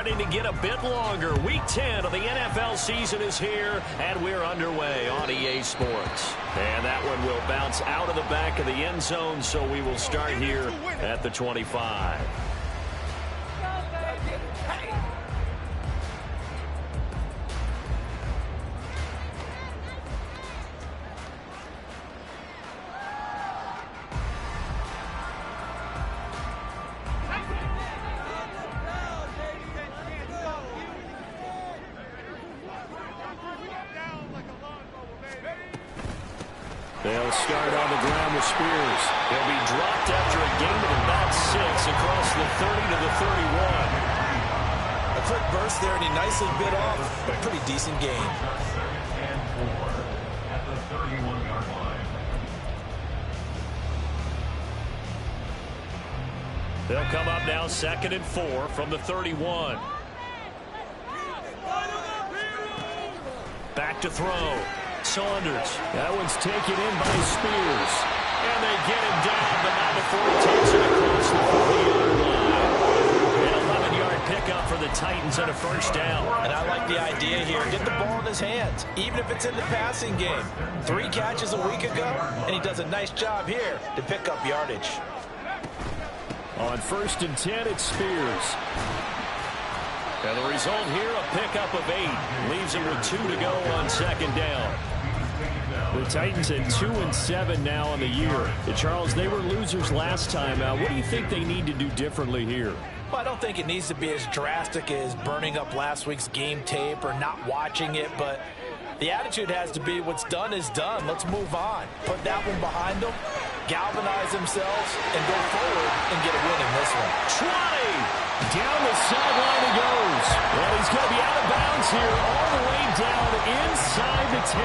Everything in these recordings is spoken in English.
starting to get a bit longer. Week 10 of the NFL season is here, and we're underway on EA Sports. And that one will bounce out of the back of the end zone, so we will start here at the 25. They'll start on the ground with Spears. He'll be dropped after a gain of about 6 across the 30 to the 31. A quick burst there, and he nicely bit off a pretty decent gain. And 4 at the 31-yard line. They'll come up now 2nd and 4 from the 31. Back to throw. Saunders. That one's taken in by Spears. And they get him down, but not before he takes it across the 40-yard line. An 11-yard pickup for the Titans and a first down. And I like the idea here. Get the ball in his hands, even if it's in the passing game. 3 catches a week ago, and he does a nice job here to pick up yardage. On 1st and 10, it's Spears. And the result here, a pickup of 8. Leaves him with 2 to go on 2nd down. The Titans at 2-7 now on the year. Charles, they were losers last time. What do you think they need to do differently here? Well, I don't think it needs to be as drastic as burning up last week's game tape or not watching it, but the attitude has to be what's done is done. Let's move on. Put that one behind them, galvanize themselves, and go forward and get a win in this one. 20! Down the sideline he goes. And he's going to be out of bounds here all the way down inside the 10.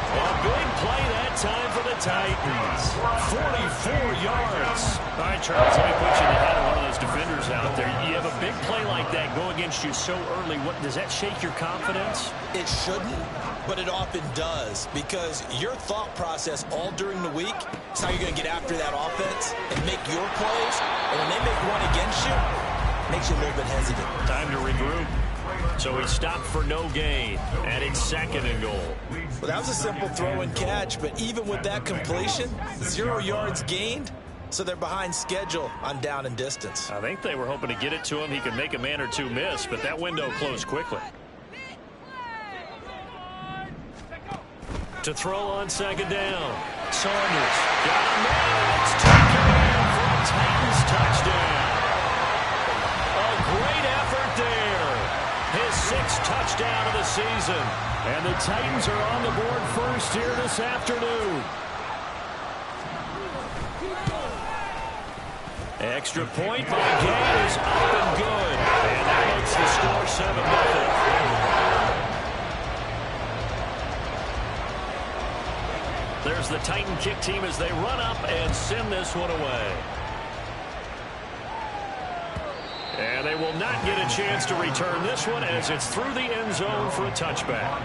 A big play that time for the Titans. 44 yards. All right, Charles, let me put you in the head of one of those defenders out there. You have a big play like that go against you so early. What does that shake your confidence? It shouldn't, but it often does, because your thought process all during the week is how you're going to get after that offense and make your plays. And when they make one against you, makes you a little bit hesitant. Time to regroup. So he stopped for no gain, and it's 2nd and goal. Well, that was a simple throw and catch, but even with that completion, 0 yards gained, so they're behind schedule on down and distance. I think they were hoping to get it to him. He could make a man or two miss, but that window closed quickly. To throw on 2nd down. Saunders got a man. It's taken in for a Titans touchdown. Great effort there. His 6th touchdown of the season. And the Titans are on the board first here this afternoon. Extra point by Gay is up and good. And that makes the score 7-0. There's the Titan kick team as they run up and send this one away. And they will not get a chance to return this one as it's through the end zone for a touchback.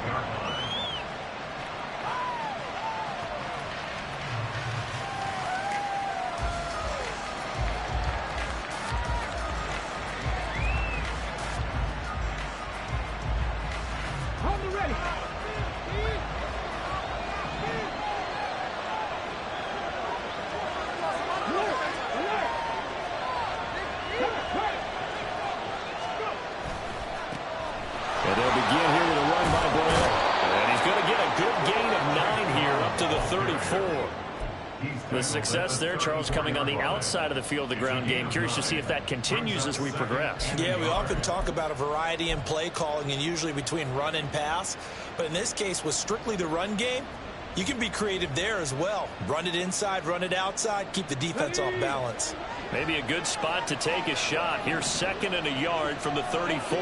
And they'll begin here with a run by Brown. And he's going to get a good gain of 9 here up to the 34. The success there, Charles, coming on the outside of the field, the ground game. Curious to see if that continues as we progress. Yeah, we often talk about a variety in play calling and usually between run and pass. But in this case, with strictly the run game, you can be creative there as well. Run it inside, run it outside, keep the defense off balance. Maybe a good spot to take a shot. Here's 2nd and a yard from the 34.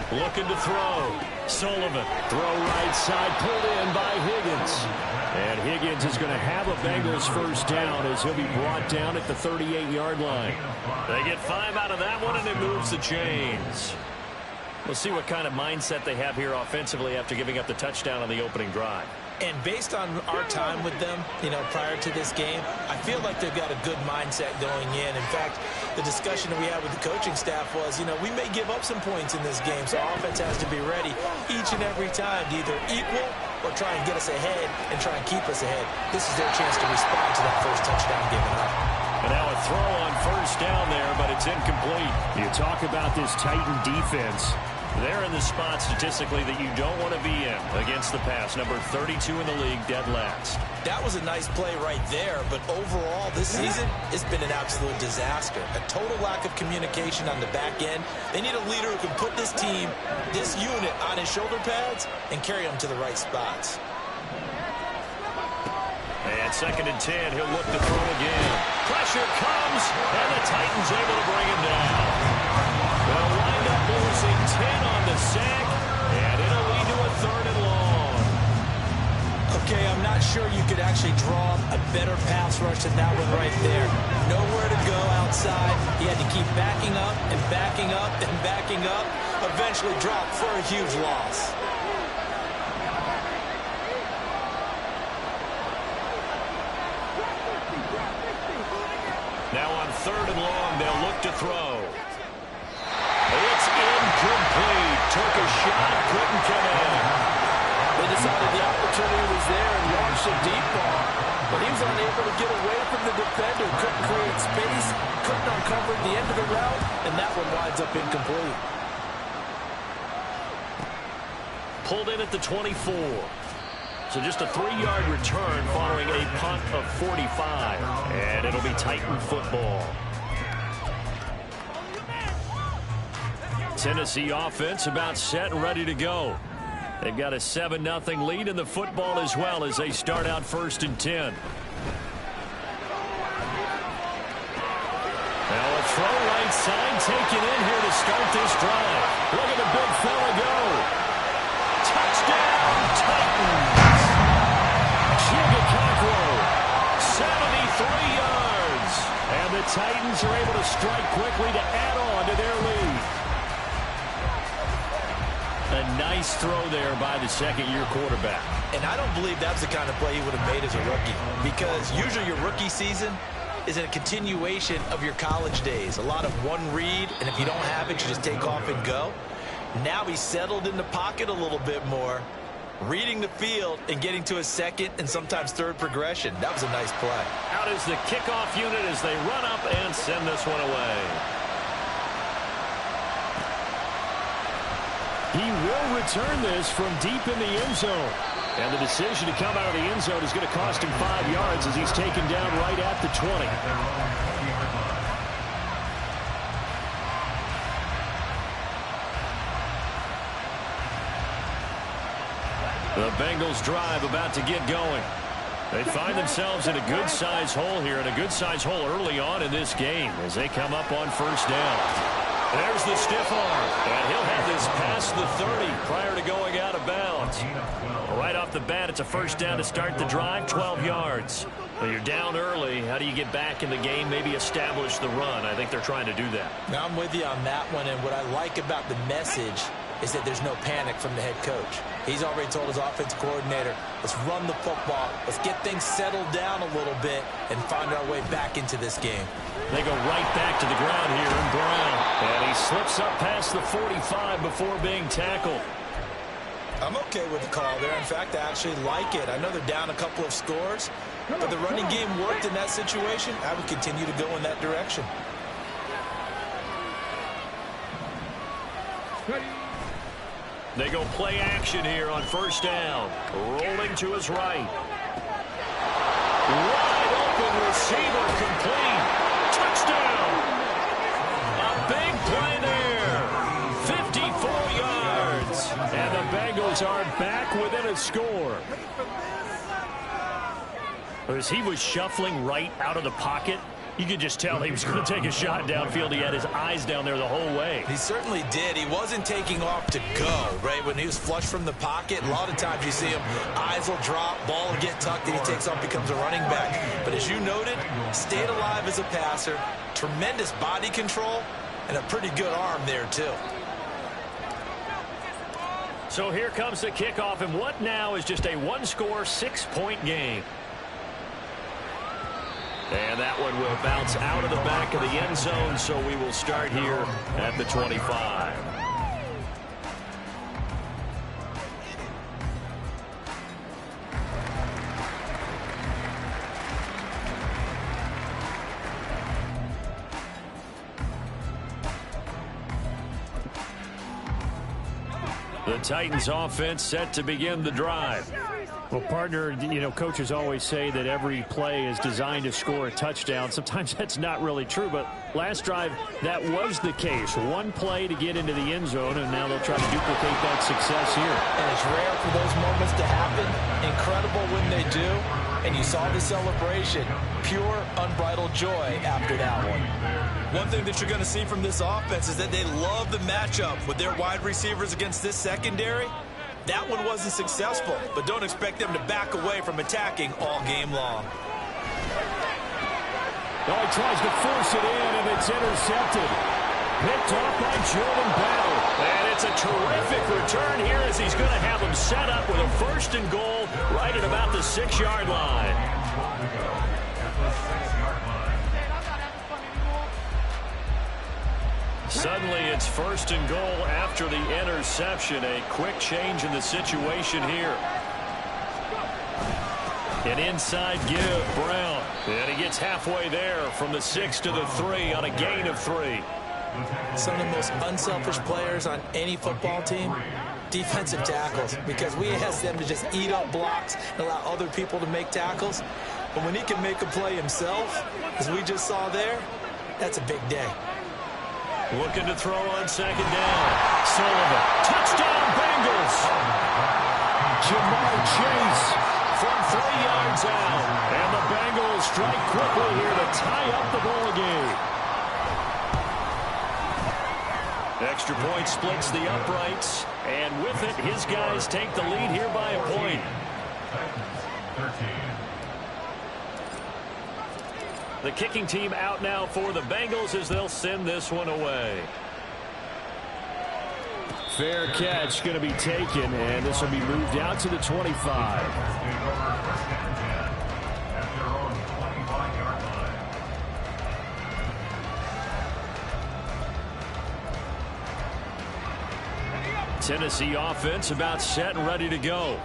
Looking to throw. Sullivan. Throw right side, pulled in by Higgins. And Higgins is going to have a Bengals first down as he'll be brought down at the 38-yard line. They get 5 out of that one, and it moves the chains. We'll see what kind of mindset they have here offensively after giving up the touchdown on the opening drive. And based on our time with them, prior to this game, I feel like they've got a good mindset going in. In fact, the discussion that we had with the coaching staff was, we may give up some points in this game, so our offense has to be ready each and every time to either equal or try and get us ahead and try and keep us ahead. This is their chance to respond to that first touchdown given up. And now a throw on first down there, but it's incomplete. You talk about this Titan defense. They're in the spot statistically that you don't want to be in against the pass. Number 32 in the league, dead last. That was a nice play right there, but overall this season, it's been an absolute disaster. A total lack of communication on the back end. They need a leader who can put this team, this unit, on his shoulder pads and carry them to the right spots. And 2nd and 10, he'll look to throw again. Pressure comes, and the Titans able to bring him down. They'll wind up losing 10 on the sack, and it'll lead to a 3rd and long. Okay, I'm not sure you could actually draw a better pass rush than that one right there. Nowhere to go outside. He had to keep backing up and backing up and backing up. Eventually dropped for a huge loss. Now on 3rd and long, they'll look to throw. It's incomplete. Took a shot, couldn't come in. They decided the opportunity was there and launched a deep ball. But he was unable to get away from the defender. Couldn't create space, couldn't uncover the end of the route, and that one winds up incomplete. Pulled in at the 24. So just a 3-yard return following a punt of 45. And it'll be Titan football. Tennessee offense about set and ready to go. They've got a 7-0 lead in the football as well as they start out 1st and 10. Now a throw right side taken in here to start this drive. Look at the big fella go. Touchdown, Titans. Chigakakwo, 73 yards. And the Titans are able to strike quickly to add on to their lead. A nice throw there by the 2nd-year quarterback. And I don't believe that's the kind of play he would have made as a rookie. Because usually your rookie season is a continuation of your college days. A lot of one read, and if you don't have it, you just take off and go. Now he's settled in the pocket a little bit more, reading the field and getting to a 2nd and sometimes 3rd progression. That was a nice play. Out is the kickoff unit as they run up and send this one away. He will return this from deep in the end zone. And the decision to come out of the end zone is going to cost him 5 yards as he's taken down right at the 20. The Bengals drive about to get going. They find themselves in a good-sized hole here, and a good-sized hole early on in this game as they come up on 1st down. There's the stiff arm, and he'll have this past the 30 prior to going out of bounds. Right off the bat, it's a 1st down to start the drive, 12 yards. Well, you're down early. How do you get back in the game, maybe establish the run? I think they're trying to do that. Now, I'm with you on that one, and what I like about the message is that there's no panic from the head coach. He's already told his offensive coordinator, let's run the football, let's get things settled down a little bit and find our way back into this game. They go right back to the ground here in Brown. And he slips up past the 45 before being tackled. I'm okay with the call there. In fact, I actually like it. I know they're down a couple of scores, but the running game worked in that situation. I would continue to go in that direction. They go play action here on 1st down. Rolling to his right. Wide open receiver complete. Touchdown. A big play there. 54 yards. And the Bengals are back within a score. As he was shuffling right out of the pocket, you could just tell he was going to take a shot downfield. He had his eyes down there the whole way. He certainly did. He wasn't taking off to go, right? When he was flush from the pocket, a lot of times you see him, eyes will drop, ball will get tucked, and he takes off, becomes a running back. But as you noted, stayed alive as a passer, tremendous body control, and a pretty good arm there, too. So here comes the kickoff, and what now is just a one-score, 6-point game. And that one will bounce out of the back of the end zone, so we will start here at the 25. The Titans offense set to begin the drive. Well, partner, you know, coaches always say that every play is designed to score a touchdown. Sometimes that's not really true, but last drive, that was the case. One play to get into the end zone, and now they'll try to duplicate that success here. And it's rare for those moments to happen. Incredible when they do. And you saw the celebration. Pure, unbridled joy after that one. One thing that you're going to see from this offense is that they love the matchup with their wide receivers against this secondary. That one wasn't successful, but don't expect them to back away from attacking all game long. Oh, he tries to force it in, and it's intercepted. Picked off by Jordan Battle. And it's a terrific return here as he's going to have him set up with a 1st and goal right at about the 6-yard line. Suddenly it's 1st and goal after the interception. A quick change in the situation here. An inside give, Brown. And he gets halfway there from the 6 to the 3 on a gain of 3. Some of the most unselfish players on any football team, defensive tackles, because we ask them to just eat up blocks and allow other people to make tackles. But when he can make a play himself, as we just saw there, that's a big day. Looking to throw on 2nd down. Sullivan. Touchdown, Bengals. Jamar Chase from 3 yards out. And the Bengals strike quickly here to tie up the ball game. Extra point splits the uprights. And with it, his guys take the lead here by a point. 13. The kicking team out now for the Bengals as they'll send this one away. Fair catch going to be taken, and this will be moved out to the 25. Tennessee offense about set and ready to go.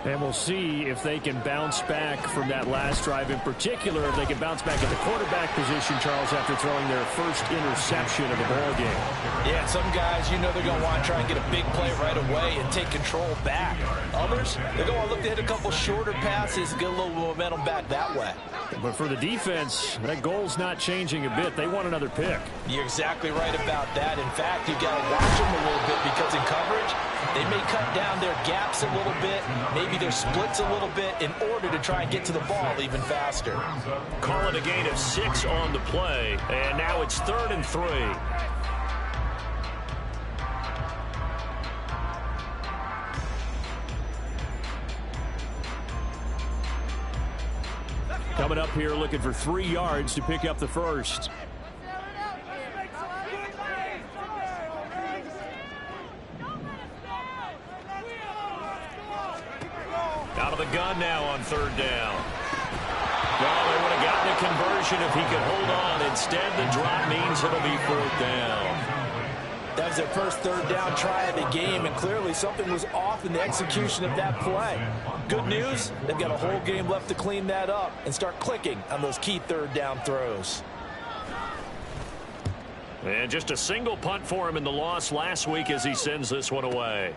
And we'll see if they can bounce back from that last drive in particular, if they can bounce back at the quarterback position, Charles, after throwing their first interception of the ball game. Yeah, some guys, you know they're going to want to try and get a big play right away and take control back. Others, they're going to look to hit a couple shorter passes, get a little momentum back that way. But for the defense, that goal's not changing a bit. They want another pick. You're exactly right about that. In fact, you've got to watch them a little bit because in coverage, they may cut down their gaps a little bit, maybe their splits a little bit in order to try and get to the ball even faster. Call it a gain of 6 on the play, and now it's 3rd and 3. Coming up here looking for 3 yards to pick up the first. Out of the gun now on 3rd down. No, they would have gotten a conversion if he could hold on. Instead, the drop means it'll be 4th down. That was their first 3rd down try of the game, and clearly something was off in the execution of that play. Good news, they've got a whole game left to clean that up and start clicking on those key 3rd down throws. And just a single punt for him in the loss last week as he sends this one away.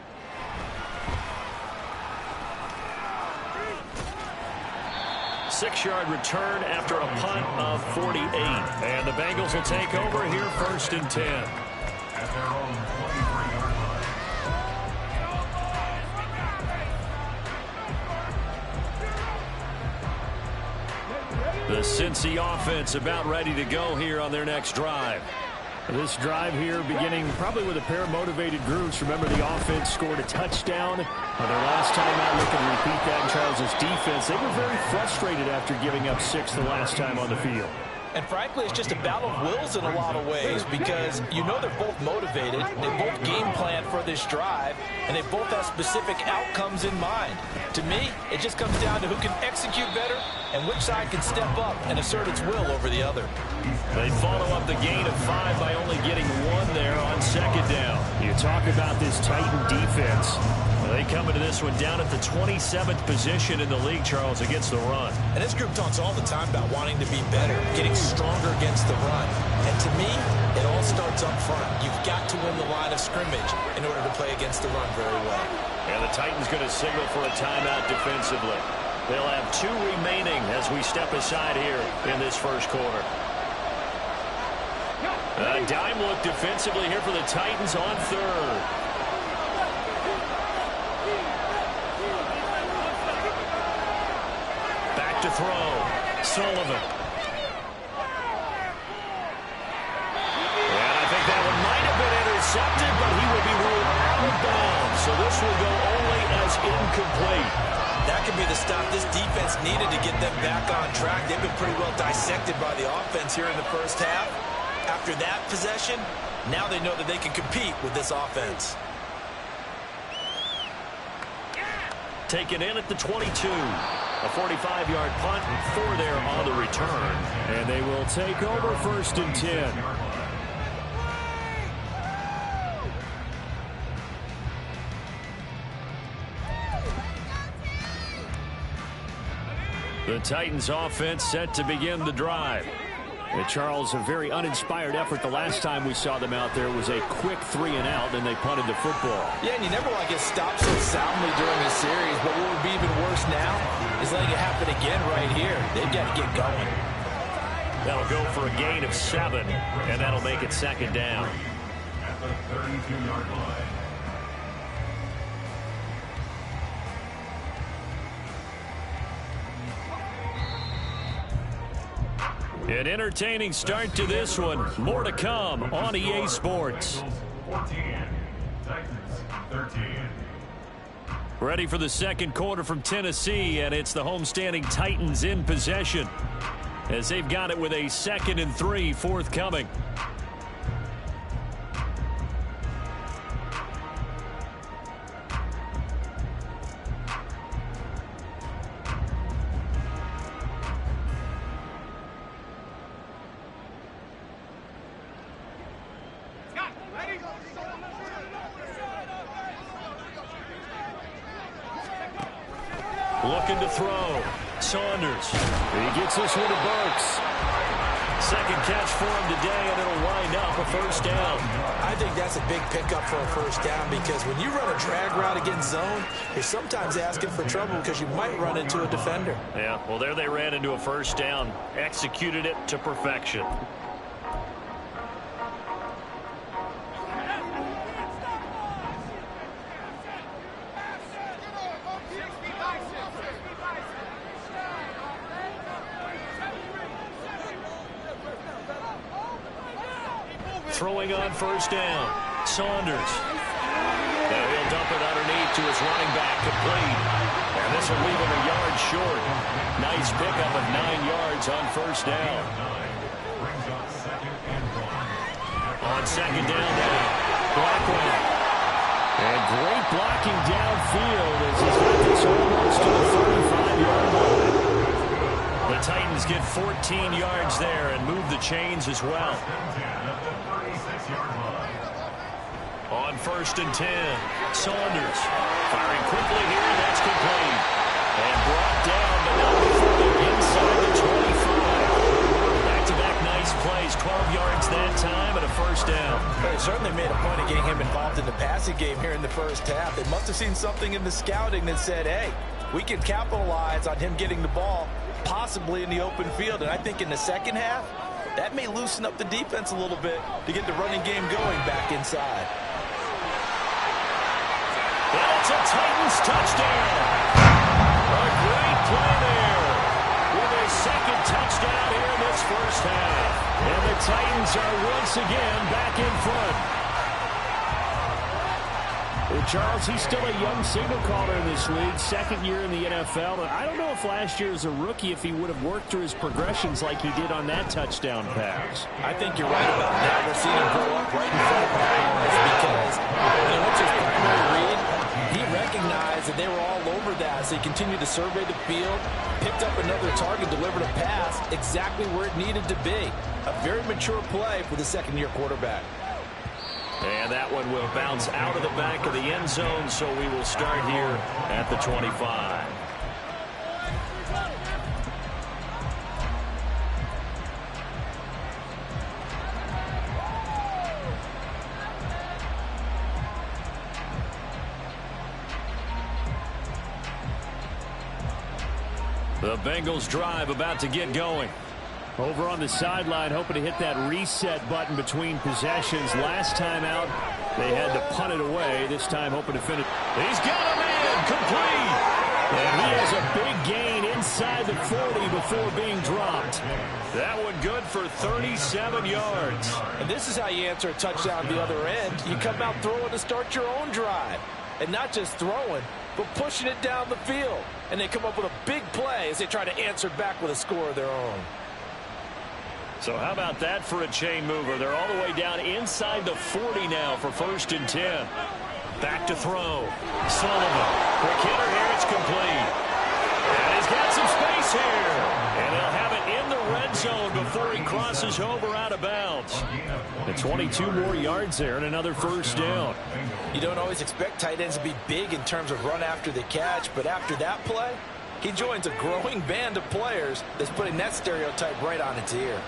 Six-yard return after a punt of 48. And the Bengals will take over here 1st and 10. At their own 23-yard line. The Cincy offense about ready to go here on their next drive. This drive here beginning probably with a pair of motivated groups. Remember, the offense scored a touchdown on their last time out. Looking to repeat that in Charles's defense. They were very frustrated after giving up 6 the last time on the field. And frankly, it's just a battle of wills in a lot of ways because you know they're both motivated, they both game plan for this drive, and they both have specific outcomes in mind. To me, it just comes down to who can execute better and which side can step up and assert its will over the other. They follow up the gain of 5 by only getting 1 there on second down. You talk about this Titan defense. They come into this one down at the 27th position in the league, Charles, against the run. And this group talks all the time about wanting to be better, getting stronger against the run. And to me, it all starts up front. You've got to win the line of scrimmage in order to play against the run very well. And the Titans going to signal for a timeout defensively. They'll have 2 remaining as we step aside here in this first quarter. A dime look defensively here for the Titans on third. To throw, Sullivan. And I think that one might have been intercepted, but he will be ruled out of bounds. So this will go only as incomplete. That could be the stop this defense needed to get them back on track. They've been pretty well dissected by the offense here in the first half. After that possession, now they know that they can compete with this offense. Taken in at the 22. A 45-yard punt, 4 there on the return. And they will take over 1st and 10. The Titans offense set to begin the drive. And Charles, a very uninspired effort. The last time we saw them out there was a quick 3-and-out, and they punted the football. Yeah, and you never want to get stopped so soundly during a series, but what would be even worse now is letting it happen again right here. They've got to get going. That'll go for a gain of 7, and that'll make it 2nd down. At the 32-yard line. An entertaining start to this one. More to come on EA Sports. 14, Titans 13. Ready for the second quarter from Tennessee, and it's the homestanding Titans in possession as they've got it with a 2nd and 3 forthcoming. Looking to throw. Saunders. He gets this one to Burks. Second catch for him today, and it'll wind up a 1st down. I think that's a big pickup for a 1st down because when you run a drag route against zone, you're sometimes asking for trouble because you might run into a defender. Yeah, well, there they ran into a 1st down. Executed it to perfection. Throwing on 1st down. Saunders. And he'll dump it underneath to his running back, complete. And this will leave him a yard short. Nice pickup of 9 yards on 1st down. On 2nd down now, Blackwell. And great blocking downfield as he's got this almost to the 35-yard line. The Titans get 14 yards there and move the chains as well. On 1st and 10, Saunders firing quickly here. That's complete. And brought down, but not before they're inside the 25. Back-to-back nice plays, 12 yards that time and a 1st down. They certainly made a point of getting him involved in the passing game here in the first half. They must have seen something in the scouting that said, hey, we can capitalize on him getting the ball, possibly in the open field. And I think in the second half, that may loosen up the defense a little bit to get the running game going back inside. That's a Titans touchdown. A great play there with a 2nd touchdown here in this first half. And the Titans are once again back in front. Well, Charles, he's still a young signal caller in this league, second year in the NFL. And I don't know if last year as a rookie, if he would have worked through his progressions like he did on that touchdown pass. I think you're right about that. We're seeing him grow up right in front of our eyes because when he went to his primary read, he recognized that they were all over that, so he continued to survey the field, picked up another target, delivered a pass exactly where it needed to be. A very mature play for the second-year quarterback. And that one will bounce out of the back of the end zone, so we will start here at the 25. The Bengals drive about to get going. Over on the sideline, hoping to hit that reset button between possessions. Last time out, they had to punt it away. This time, hoping to finish. He's got a man complete. And he has a big gain inside the 40 before being dropped. That one good for 37 yards. And this is how you answer a touchdown the other end. You come out throwing to start your own drive. And not just throwing, but pushing it down the field. And they come up with a big play as they try to answer back with a score of their own. So how about that for a chain mover? They're all the way down inside the 40 now for 1st and 10. Back to throw. Sullivan. Quick hitter here. It's complete. And he's got some space here. And he'll have it in the red zone before he crosses over out of bounds. And 22 more yards there and another 1st down. You don't always expect tight ends to be big in terms of run after the catch, but after that play, he joins a growing band of players that's putting that stereotype right on its ear.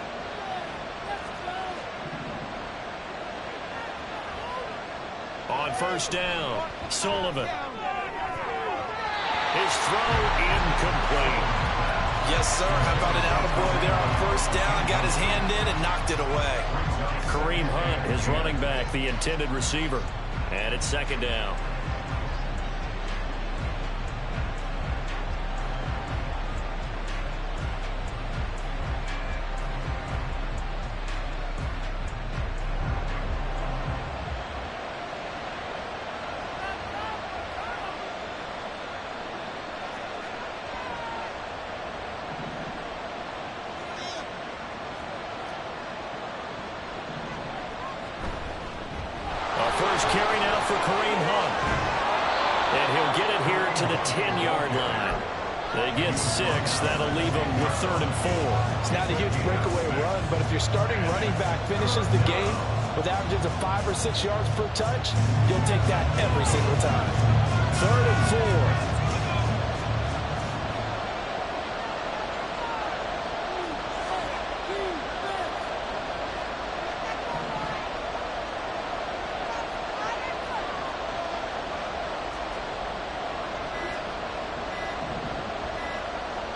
On 1st down, Sullivan. His throw incomplete. Yes, sir. How about an attaboy there on 1st down? Got his hand in and knocked it away. Kareem Hunt, his running back, the intended receiver. And it's 2nd down. First carry now for Kareem Hunt. And he'll get it here to the 10-yard line. They get 6. That'll leave them with 3rd and 4. It's not a huge breakaway run, but if your starting running back finishes the game with averages of 5 or 6 yards per touch, you'll take that every single time. 3rd and 4.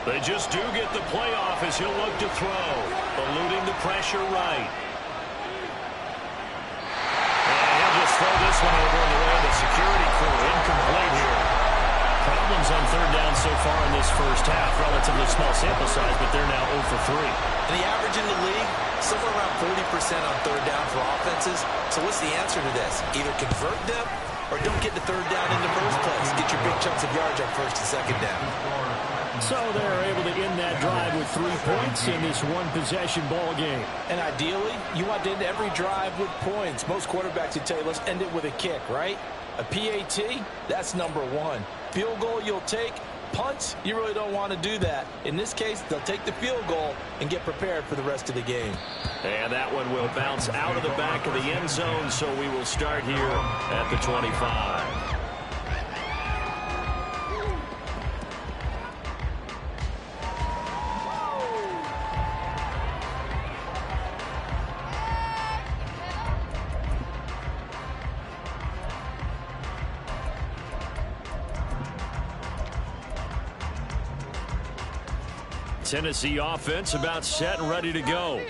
They just do get the playoff as he'll look to throw. Eluding the pressure right. And he'll just throw this one over in the way of the security crew. Incomplete here. Problems on 3rd down so far in this first half. Relatively small sample size, but they're now 0 for 3. And the average in the league, somewhere around 40% on 3rd down for offenses. So what's the answer to this? Either convert them or don't get the 3rd down in the first place. Get your big chunks of yards on 1st and 2nd down. So they're able to end that drive with 3 points in this one-possession ball game. And ideally, you want to end every drive with points. Most quarterbacks would tell you, let's end it with a kick, right? A PAT, that's number 1. Field goal you'll take. Punts, you really don't want to do that. In this case, they'll take the field goal and get prepared for the rest of the game. And that one will bounce out of the back of the end zone, so we will start here at the 25. Tennessee offense about set and ready to go.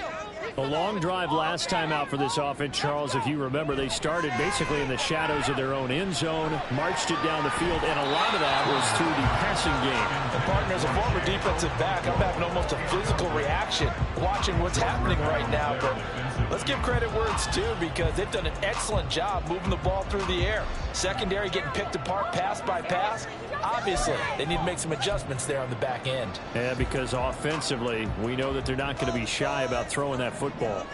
A long drive last time out for this offense, Charles. If you remember, they started basically in the shadows of their own end zone, marched it down the field, and a lot of that was through the passing game. The partner, as a former defensive back, I'm having almost a physical reaction watching what's happening right now. But let's give credit where it's due, because they've done an excellent job moving the ball through the air. Secondary getting picked apart pass by pass. Obviously, they need to make some adjustments there on the back end. Yeah, because offensively, we know that they're not going to be shy about throwing that football.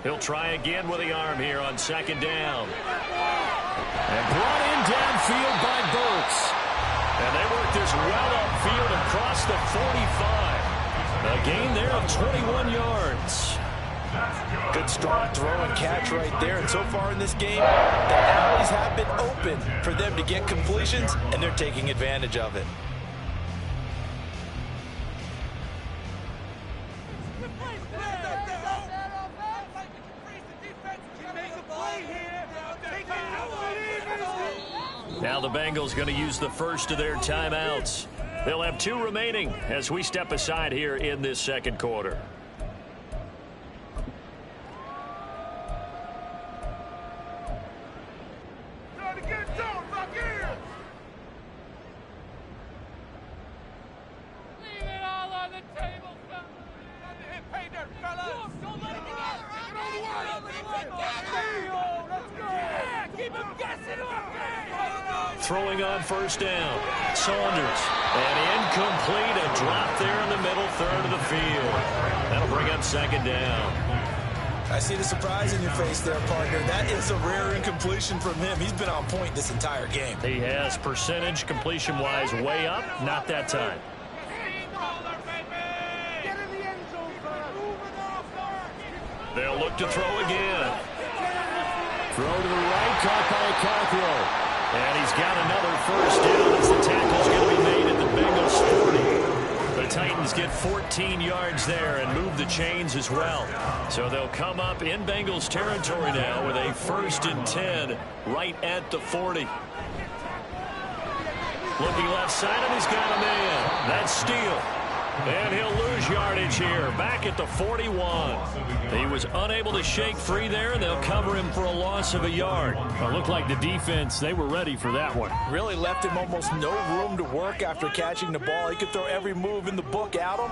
He'll try again with the arm here on second down. And brought in downfield by Burks. And they work this well upfield across the 45. A gain there of 21 yards. Good strong throw and catch right there. And so far in this game, the alleys have been open for them to get completions, and they're taking advantage of it. Now the Bengals going to use the first of their timeouts. They'll have 2 remaining as we step aside here in this second quarter. Throwing on first down. Saunders. And incomplete. A drop there in the middle third of the field. That'll bring up second down. I see the surprise in your face there, partner. That is a rare incompletion from him. He's been on point this entire game. He has percentage completion-wise way up. Not that time. They'll look to throw again. Throw to the right, caught by Cockrell. And he's got another first down as the tackle's going to be made at the Bengals 40. The Titans get 14 yards there and move the chains as well. So they'll come up in Bengals territory now with a 1st and 10 right at the 40. Looking left side, and he's got a man. That's Steele. And he'll lose yardage here, back at the 41. He was unable to shake free there, and they'll cover him for a loss of a yard. It looked like the defense, they were ready for that one. Really left him almost no room to work after catching the ball. He could throw every move in the book at him.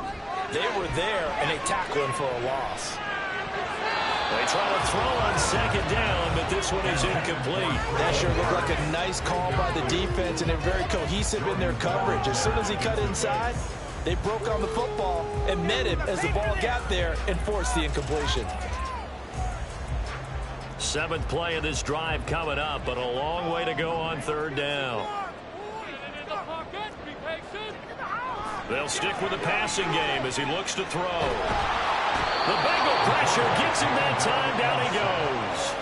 They were there, and they tackled him for a loss. They try to throw on second down, but this one is incomplete. That sure looked like a nice call by the defense, and they're very cohesive in their coverage. As soon as he cut inside, they broke on the football and met him as the ball got there and forced the incompletion. 7th play of this drive coming up, but a long way to go on third down. They'll stick with the passing game as he looks to throw. The Bengal pressure gets him that time. Down he goes.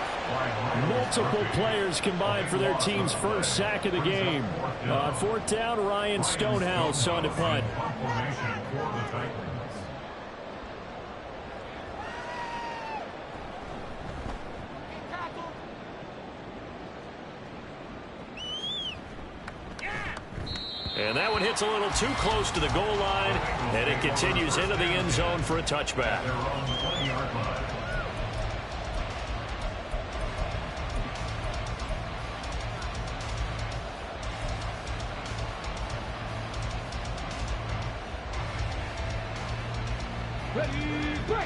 Multiple players combined for their team's first sack of the game. On 4th down, Ryan Stonehouse on the punt. And that one hits a little too close to the goal line, and it continues into the end zone for a touchback.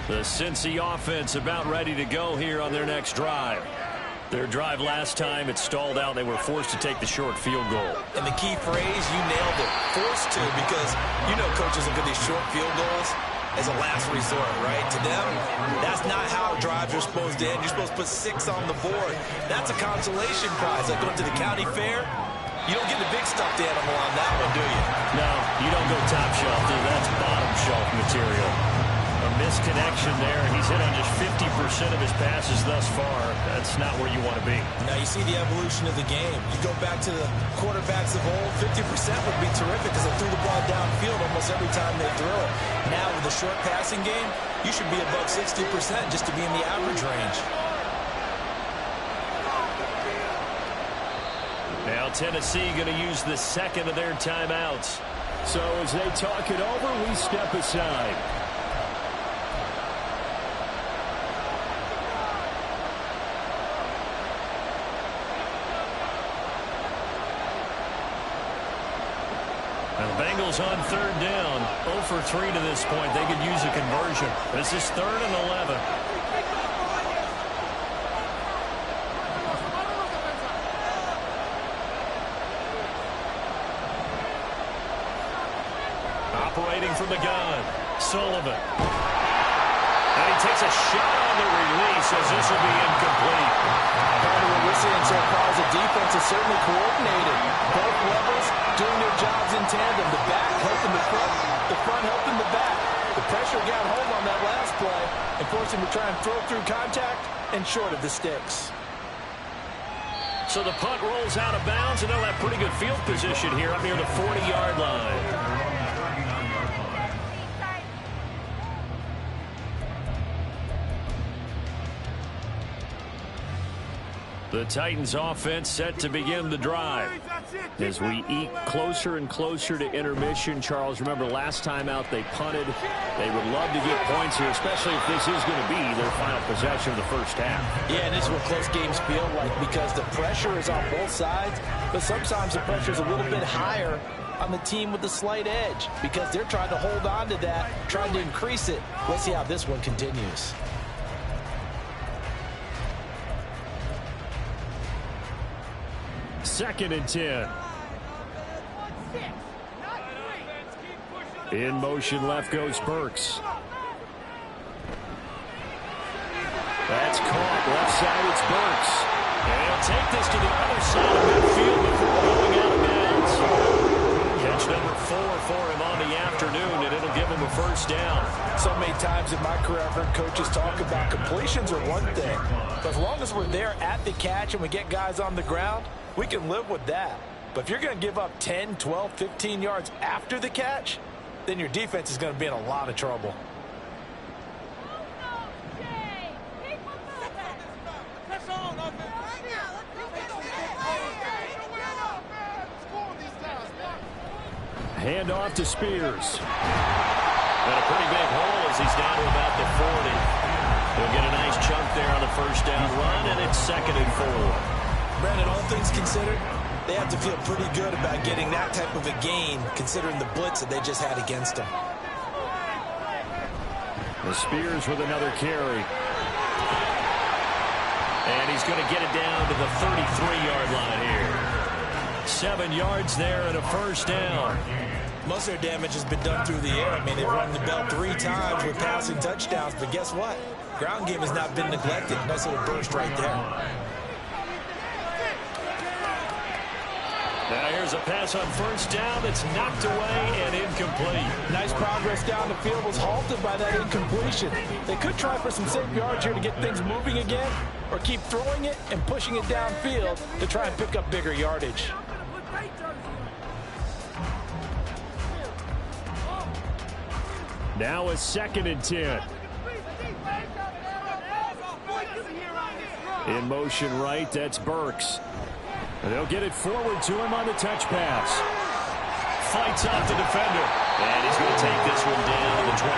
The Cincy offense about ready to go here on their next drive. Their drive last time, it stalled out. They were forced to take the short field goal. And the key phrase, you nailed it, forced to, because you know coaches look at these short field goals as a last resort, right? To them, that's not how drives are supposed to end. You're supposed to put 6 on the board. That's a consolation prize. Like going to the county fair, you don't get the big stuffed animal on that one, do you? No, you don't go top shelf. That's bottom shelf material. A misconnection there. He's hit on just 50% of his passes thus far. That's not where you want to be. Now you see the evolution of the game. You go back to the quarterbacks of old, 50% would be terrific because they threw the ball downfield almost every time they threw it. Now with the short passing game, you should be above 60% just to be in the average range. Now Tennessee going to use the second of their timeouts. So as they talk it over, we step aside. And the Bengals on third down. 0 for 3 to this point. They could use a conversion. This is 3rd and 11. Operating from the gun, Sullivan. And he takes a shot on the release as this will be incomplete. Part of what we're seeing so far is the defense is certainly coordinated. Both levels doing their jobs in tandem. The back helping the front helping the back. The pressure got home on that last play and forced him to try and throw through contact and short of the sticks. So the punt rolls out of bounds, and they'll have pretty good field position here up near the 40-yard line. The Titans offense set to begin the drive. As we eke closer and closer to intermission, Charles, remember last time out they punted. They would love to get points here, especially if this is going to be their final possession of the first half. Yeah, and this is what close games feel like because the pressure is on both sides, but sometimes the pressure is a little bit higher on the team with the slight edge because they're trying to hold on to that, trying to increase it. Let's see how this one continues. Second and 10. In motion left goes Burks. That's caught. Left side, it's Burks. And he'll take this to the other side of midfield before going out of bounds. Catch number 4 for him on the afternoon, and it'll give him a first down. So many times in my career, I've heard coaches talk about completions are one thing. But as long as we're there at the catch and we get guys on the ground, we can live with that. But if you're going to give up 10, 12, 15 yards after the catch, then your defense is going to be in a lot of trouble. Hand off to Spears. And a pretty big hole as he's down to about the 40. He'll get a nice chunk there on the first down run, and it's 2nd and 4. Brandon, all things considered, they have to feel pretty good about getting that type of a gain, considering the blitz that they just had against them. The Spears with another carry. And he's going to get it down to the 33-yard line here. 7 yards there and a first down. Most of their damage has been done through the air. I mean, they've rung the bell 3 times with passing touchdowns, but guess what? Ground game has not been neglected. Nice little burst right there. Now here's a pass on first down that's knocked away and incomplete. Nice progress down the field was halted by that incompletion. They could try for some safe yards here to get things moving again, or keep throwing it and pushing it downfield to try and pick up bigger yardage. Now a 2nd and 10. In motion right, that's Burks. And they'll get it forward to him on the touch pass. Fights off the defender. And he's going to take this one down to the 25.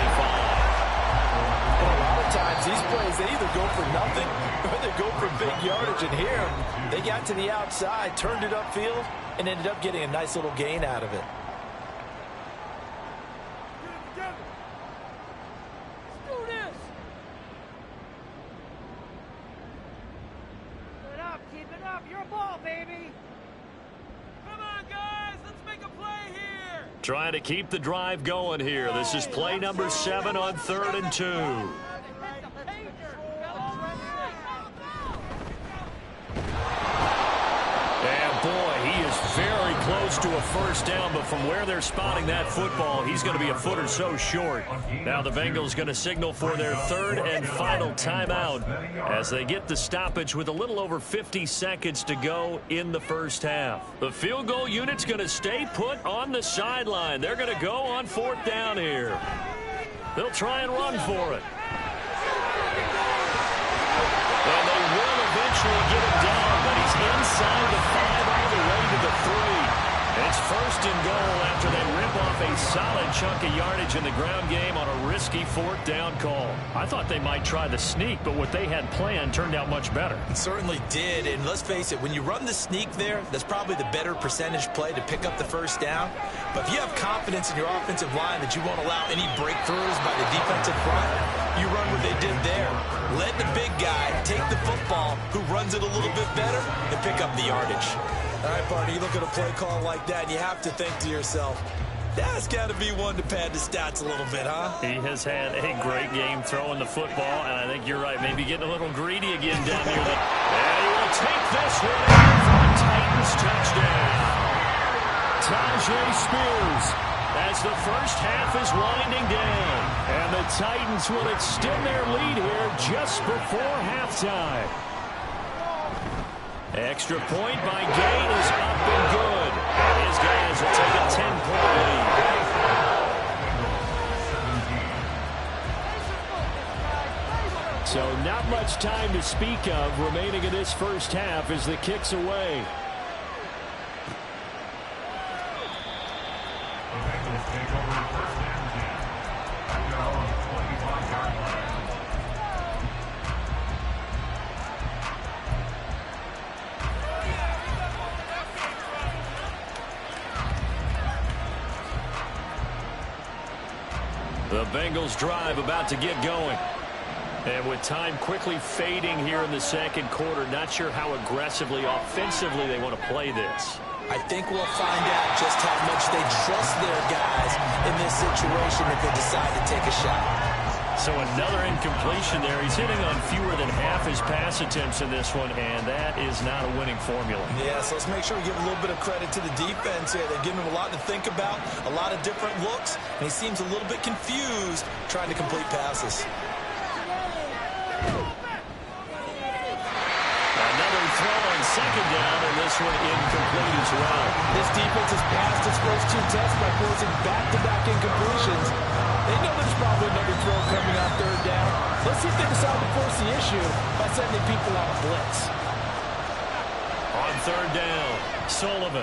And a lot of times, these plays, they either go for nothing or they go for big yardage. And here, they got to the outside, turned it upfield, and ended up getting a nice little gain out of it. Trying to keep the drive going here. This is play number 7 on 3rd and 2. And boy, he is very close to a first down, but from where they're spotting that football, he's going to be a foot or so short. Now the Bengals going to signal for their 3rd and final timeout as they get the stoppage with a little over 50 seconds to go in the first half. The field goal unit's going to stay put on the sideline. They're going to go on 4th down here. They'll try and run for it. And they will eventually get him down, but he's inside the 5 all the way to the 3. It's 1st and goal after they rip off off a solid chunk of yardage in the ground game on a risky fourth down call. I thought they might try the sneak, but what they had planned turned out much better. It certainly did, and let's face it, when you run the sneak there, that's probably the better percentage play to pick up the first down. But if you have confidence in your offensive line that you won't allow any breakthroughs by the defensive front, you run what they did there. Let the big guy take the football, who runs it a little bit better, and pick up the yardage. All right, partner, you look at a play call like that, and you have to think to yourself, that's got to be one to pad the stats a little bit, huh? He has had a great game throwing the football, and I think you're right. Maybe getting a little greedy again down here. And he will take this one in for a Titans touchdown. Tajay Spears, as the first half is winding down. And the Titans will extend their lead here just before halftime. Extra point by Gain is up and good. And his guys will take a 10-point lead. So not much time to speak of remaining in this first half as the kick's away. The Bengals drive about to get going. And with time quickly fading here in the second quarter, not sure how aggressively, offensively they want to play this. I think we'll find out just how much they trust their guys in this situation if they decide to take a shot. So another incompletion there. He's hitting on fewer than half his pass attempts in this one, and that is not a winning formula. Yeah, so let's make sure we give a little bit of credit to the defense here. They've given him a lot to think about, a lot of different looks, and he seems a little bit confused trying to complete passes. Another throw on second down, and this one incomplete as well. This defense has passed its first two tests by forcing back-to-back incompletions. They know there's probably another throw coming on third down. Let's see if they decide to force the issue by sending people on a blitz. On third down, Sullivan.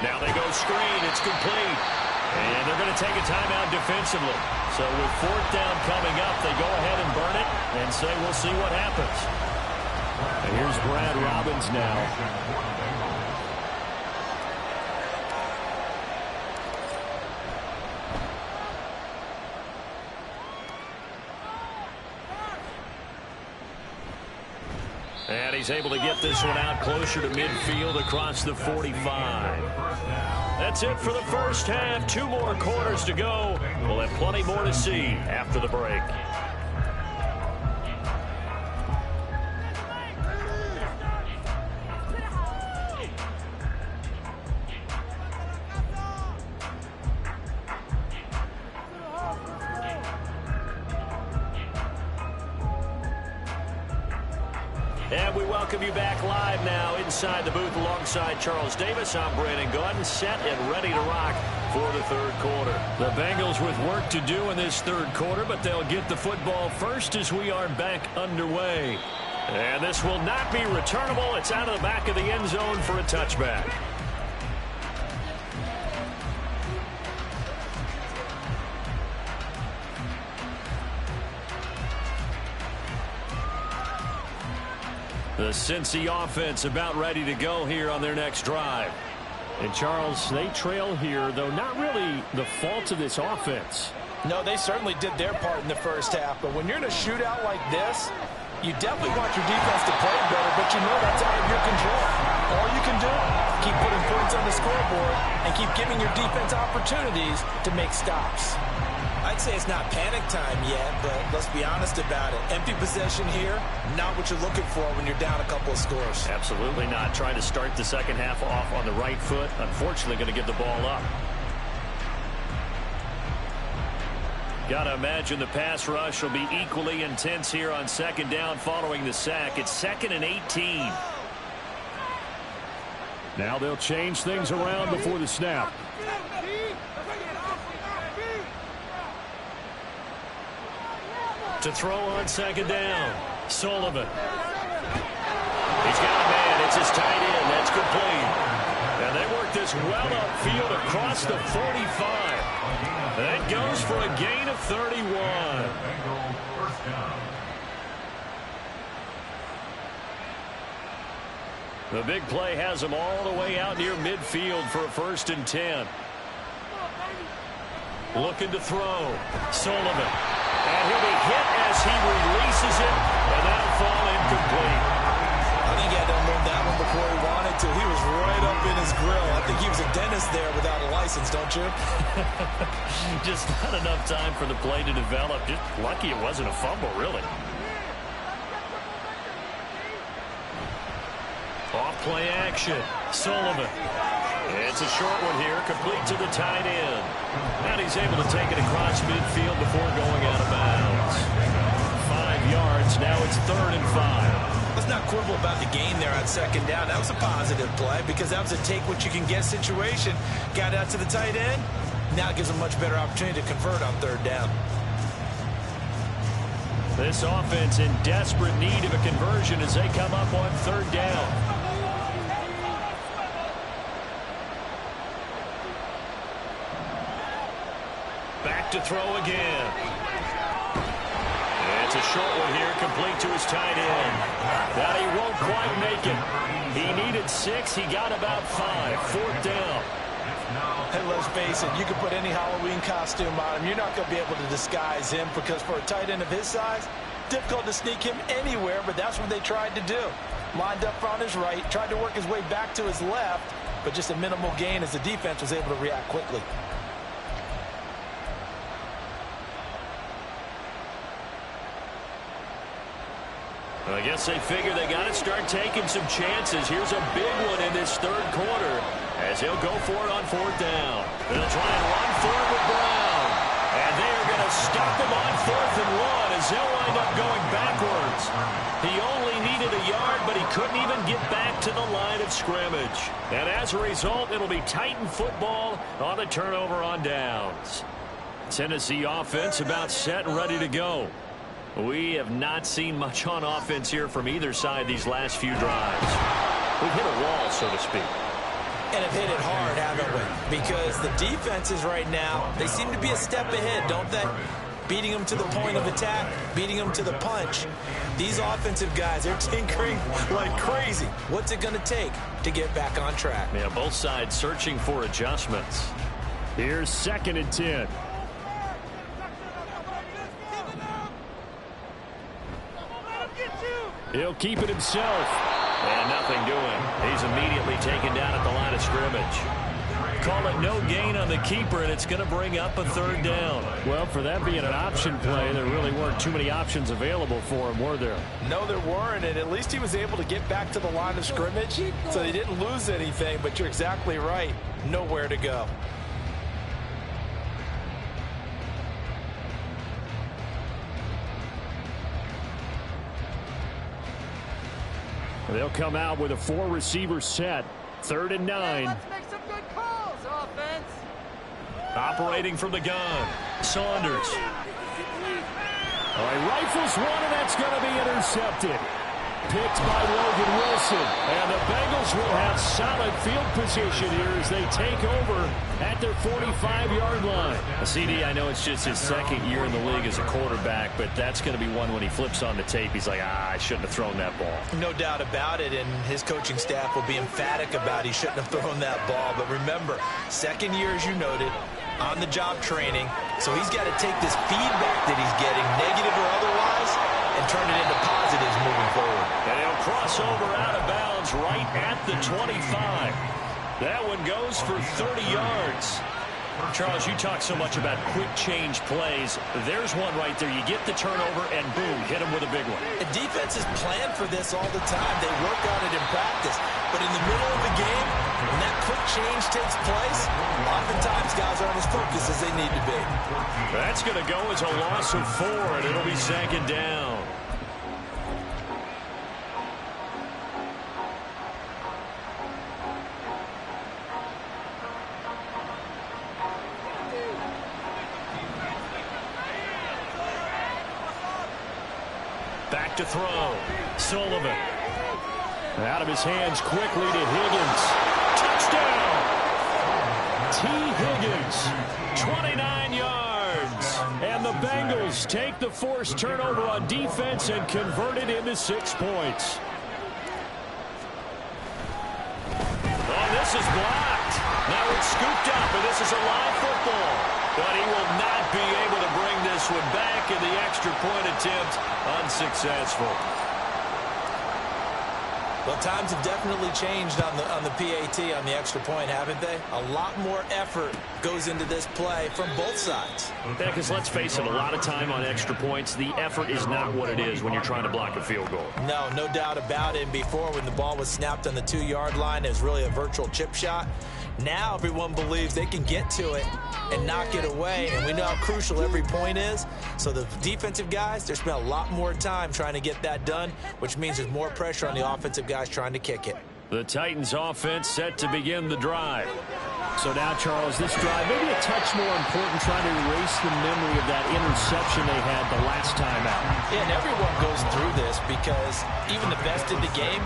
Now they go screen. It's complete. And they're going to take a timeout defensively. So with fourth down coming up, they go ahead and burn it and say we'll see what happens. And here's Brad Robbins now. And he's able to get this one out closer to midfield across the 45. That's it for the first half. 2 more quarters to go. We'll have plenty more to see after the break. And we welcome you back live now inside the booth alongside Charles Davis. I'm Brandon Gordon, set and ready to rock for the third quarter. The Bengals with work to do in this third quarter, but they'll get the football first as we are back underway. And this will not be returnable. It's out of the back of the end zone for a touchback. The Cincy offense about ready to go here on their next drive. And Charles, they trail here, though not really the fault of this offense. No, they certainly did their part in the first half. But when you're in a shootout like this, you definitely want your defense to play better, but you know that's out of your control. All you can do, keep putting points on the scoreboard and keep giving your defense opportunities to make stops. I'd say it's not panic time yet, but let's be honest about it. Empty possession here, not what you're looking for when you're down a couple of scores. Absolutely not. Trying to start the second half off on the right foot. Unfortunately, going to give the ball up. Got to imagine the pass rush will be equally intense here on second down following the sack. It's 2nd and 18. Now they'll change things around before the snap. To throw on second down, Sullivan. He's got a man. It's his tight end. That's complete. And they work this well upfield across the 45. That goes for a gain of 31. First down. The big play has him all the way out near midfield for a 1st and 10. Looking to throw. Sullivan. And he'll be hit as he releases it, and that'll fall incomplete. I think he had to unload that one before he wanted to. He was right up in his grill. I think he was a dentist there without a license, don't you? Just not enough time for the play to develop. Just lucky it wasn't a fumble, really. Off play action. Sullivan. It's a short one here, complete to the tight end. And he's able to take it across midfield before going out of bounds. 5 yards, now it's 3rd and 5. Let's not quibble about the gain there on 2nd down. That was a positive play because that was a take-what-you-can-get situation. Got out to the tight end. Now it gives a much better opportunity to convert on 3rd down. This offense in desperate need of a conversion as they come up on 3rd down. Back to throw again. It's a short one here, complete to his tight end. That he won't quite make it. He needed 6. He got about 5. 4th down. Hey, let's face it, you can put any Halloween costume on him. You're not going to be able to disguise him because for a tight end of his size, difficult to sneak him anywhere, but that's what they tried to do. Lined up on his right, tried to work his way back to his left, but just a minimal gain as the defense was able to react quickly. I guess they figure they got to start taking some chances. Here's a big one in this 3rd quarter as he'll go for it on 4th down. They'll try and run for it with Brown. And they are going to stop him on 4th and 1 as they'll wind up going backwards. He only needed a yard, but he couldn't even get back to the line of scrimmage. And as a result, it'll be Titan football on a turnover on downs. Tennessee offense about set and ready to go. We have not seen much on offense here from either side these last few drives. We've hit a wall, so to speak. And have hit it hard, haven't we? Because the defenses right now, they seem to be a step ahead, don't they? Beating them to the point of attack, beating them to the punch. These offensive guys, they're tinkering like crazy. What's it going to take to get back on track? Yeah, both sides searching for adjustments. Here's 2nd and 10. He'll keep it himself. And nothing doing. He's immediately taken down at the line of scrimmage. Call it no gain on the keeper, and it's going to bring up a 3rd down. Well, for that being an option play, there really weren't too many options available for him, were there? No, there weren't, and at least he was able to get back to the line of scrimmage, so they didn't lose anything, but you're exactly right. Nowhere to go. They'll come out with a 4-receiver set. 3rd and 9. Let's make some good calls, offense. Operating from the gun. Saunders. All right, rifles one, and that's going to be intercepted. Picked by Logan Wilson. And the Bengals will have solid field position here as they take over at their 45-yard line. CD, I know it's just his 2nd year in the league as a quarterback, but that's going to be one when he flips on the tape. He's like, I shouldn't have thrown that ball. No doubt about it, and his coaching staff will be emphatic about he shouldn't have thrown that ball. But remember, 2nd year, as you noted, on-the-job training, so he's got to take this feedback that he's getting, negative or otherwise, and turn it into positives moving forward. And he'll cross over out of bounds right at the 25. That one goes for 30 yards. Charles, you talk so much about quick change plays. There's one right there. You get the turnover, and boom, hit him with a big one. The defenses plan for this all the time. They work on it in practice. But in the middle of the game, when that quick change takes place, oftentimes guys aren't as focused as they need to be. That's going to go as a loss of 4, and it'll be 2nd down. Back to throw. Sullivan. Out of his hands quickly to Higgins. Touchdown! T. Higgins, 29 yards. And the Bengals take the forced turnover on defense and convert it into 6 points. Oh, this is blocked. Now it's scooped up, and this is a live football. But he will not be able to bring this one back, and the extra point attempt unsuccessful. Well, times have definitely changed on the PAT, on the extra point, haven't they? A lot more effort goes into this play from both sides. Yeah, because let's face it, a lot of time on extra points, the effort is not what it is when you're trying to block a field goal. No doubt about it. And before, when the ball was snapped on the 2-yard line, it was really a virtual chip shot. Now everyone believes they can get to it and knock it away, and we know how crucial every point is. So the defensive guys, they spent a lot more time trying to get that done, which means there's more pressure on the offensive guys trying to kick it. The Titans offense set to begin the drive. So now, Charles, this drive maybe a touch more important, trying to erase the memory of that interception they had the last time out. Yeah, and everyone goes through this because even the best in the game,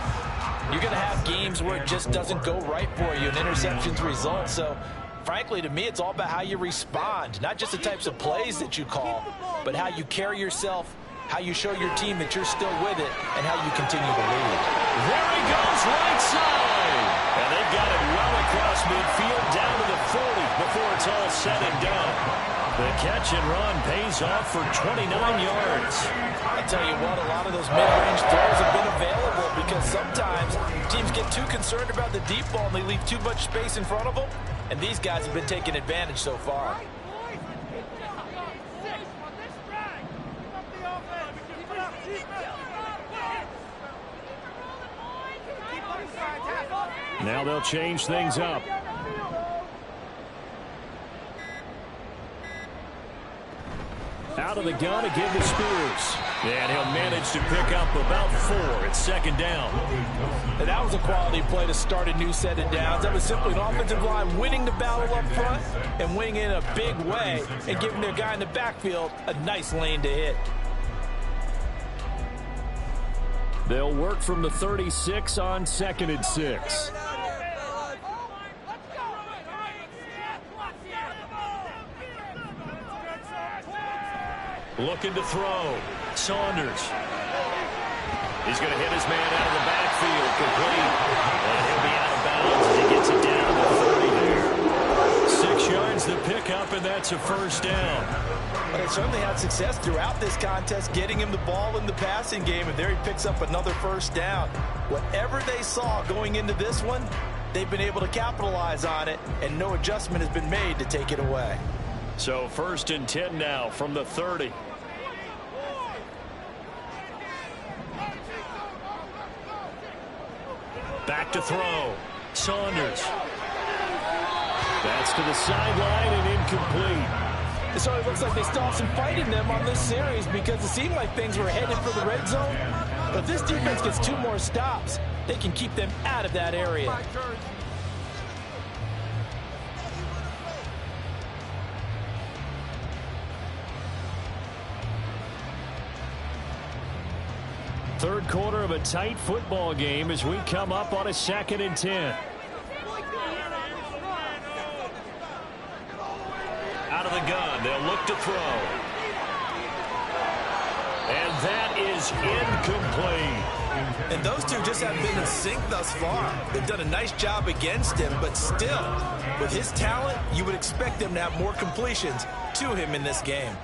you're going to have games where it just doesn't go right for you, and interceptions result. So, frankly, to me, it's all about how you respond, not just the types of plays that you call, but how you carry yourself, how you show your team that you're still with it, and how you continue to lead. There he goes, right side. And they've got it well across midfield, down to the 40 before it's all said and done. The catch and run pays off for 29 yards. I tell you what, a lot of those mid-range throws have been available because sometimes teams get too concerned about the deep ball and they leave too much space in front of them, and these guys have been taking advantage so far. Now they'll change things up. Out of the gun again to Spears. And he'll manage to pick up about 4 at second down. And that was a quality play to start a new set of downs. That was simply an offensive line winning the battle up front and winning in a big way and giving their guy in the backfield a nice lane to hit. They'll work from the 36 on 2nd and 6. Looking to throw. Saunders. He's going to hit his man out of the backfield. Complete. And he'll be out of bounds as he gets it down to 30 there. 6 yards to pick up, and that's a first down. But they certainly had success throughout this contest, getting him the ball in the passing game, and there he picks up another first down. Whatever they saw going into this one, they've been able to capitalize on it, and no adjustment has been made to take it away. So 1st and 10 now from the 30. Back to throw. Saunders. That's to the sideline and incomplete. So it looks like they still have some fight in them on this series because it seemed like things were headed for the red zone. But if this defense gets 2 more stops, they can keep them out of that area. Third quarter of a tight football game as we come up on a 2nd and 10. Out of the gun, they'll look to throw. And that is incomplete. And those two just haven't been in sync thus far. They've done a nice job against him, but still, with his talent, you would expect them to have more completions to him in this game.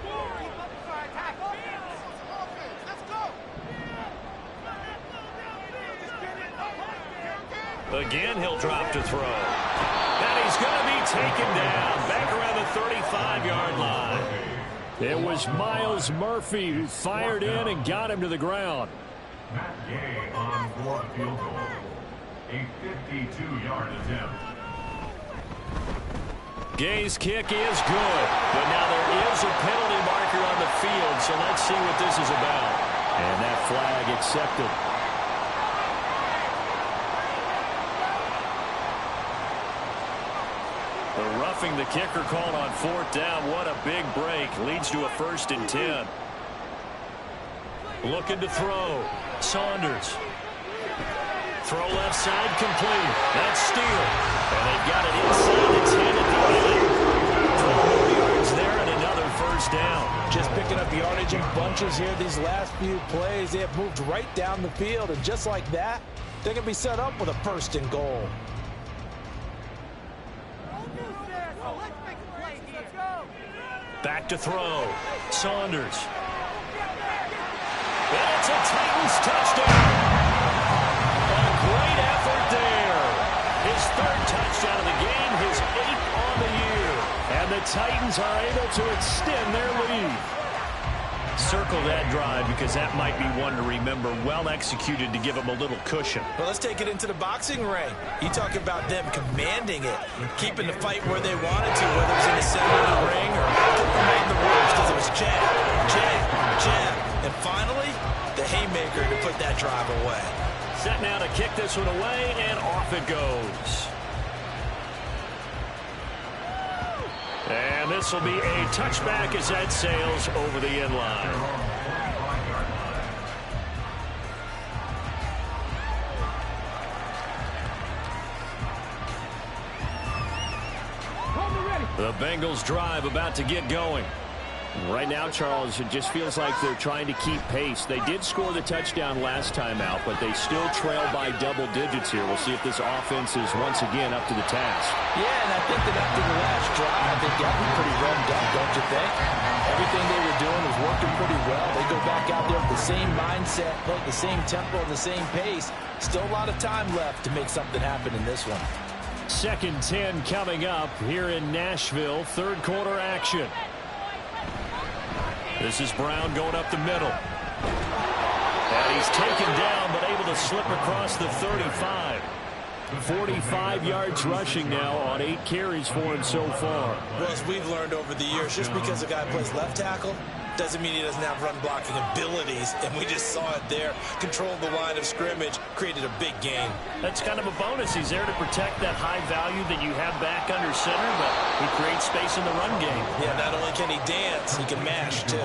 Again, he'll drop to throw. And he's going to be taken down back around the 35-yard line. It was Miles Murphy who fired in and got him to the ground. Matt Gay on 4th field goal. A 52-yard attempt. Gay's kick is good, but now there is a penalty marker on the field, so let's see what this is about. And that flag accepted. The roughing the kicker called on 4th down. What a big break. Leads to a 1st and 10. Looking to throw. Saunders. Throw left side complete. That's Steele. And they've got it inside the 10 at the yards there and another first down. Just picking up yardage in bunches here these last few plays. They have moved right down the field, and just like that, they're going to be set up with a first and goal. Back to throw. Saunders. And it's a Titans touchdown. A great effort there. His third touchdown of the game, his 8th on the year. And the Titans are able to extend their lead. Circle that drive because that might be one to remember. Well executed to give them a little cushion. Well, let's take it into the boxing ring. You talk about them commanding it, keeping the fight where they wanted to, whether it was in the center of the ring or on the ropes, because it was jab, jab, jab. And finally, the haymaker to put that drive away. Set now to kick this one away, and off it goes. And this will be a touchback as that sails over the end line. The Bengals drive about to get going. Right now, Charles, it just feels like they're trying to keep pace. They did score the touchdown last time out, but they still trail by double digits here. We'll see if this offense is once again up to the task. Yeah, and I think that after the last drive, they got me pretty revved up, don't you think? Everything they were doing was working pretty well. They go back out there with the same mindset, play the same tempo, the same pace. Still a lot of time left to make something happen in this one. 2nd and 10 coming up here in Nashville. Third quarter action. This is Brown going up the middle. And he's taken down, but able to slip across the 35. 45 yards rushing now on 8 carries for him so far. Well, as we've learned over the years, just because a guy plays left tackle doesn't mean he doesn't have run blocking abilities, and we just saw it there. Controlled the line of scrimmage, created a big gain. That's kind of a bonus. He's there to protect that high value that you have back under center, but he creates space in the run game. Yeah, not only can he dance, he can mash, too.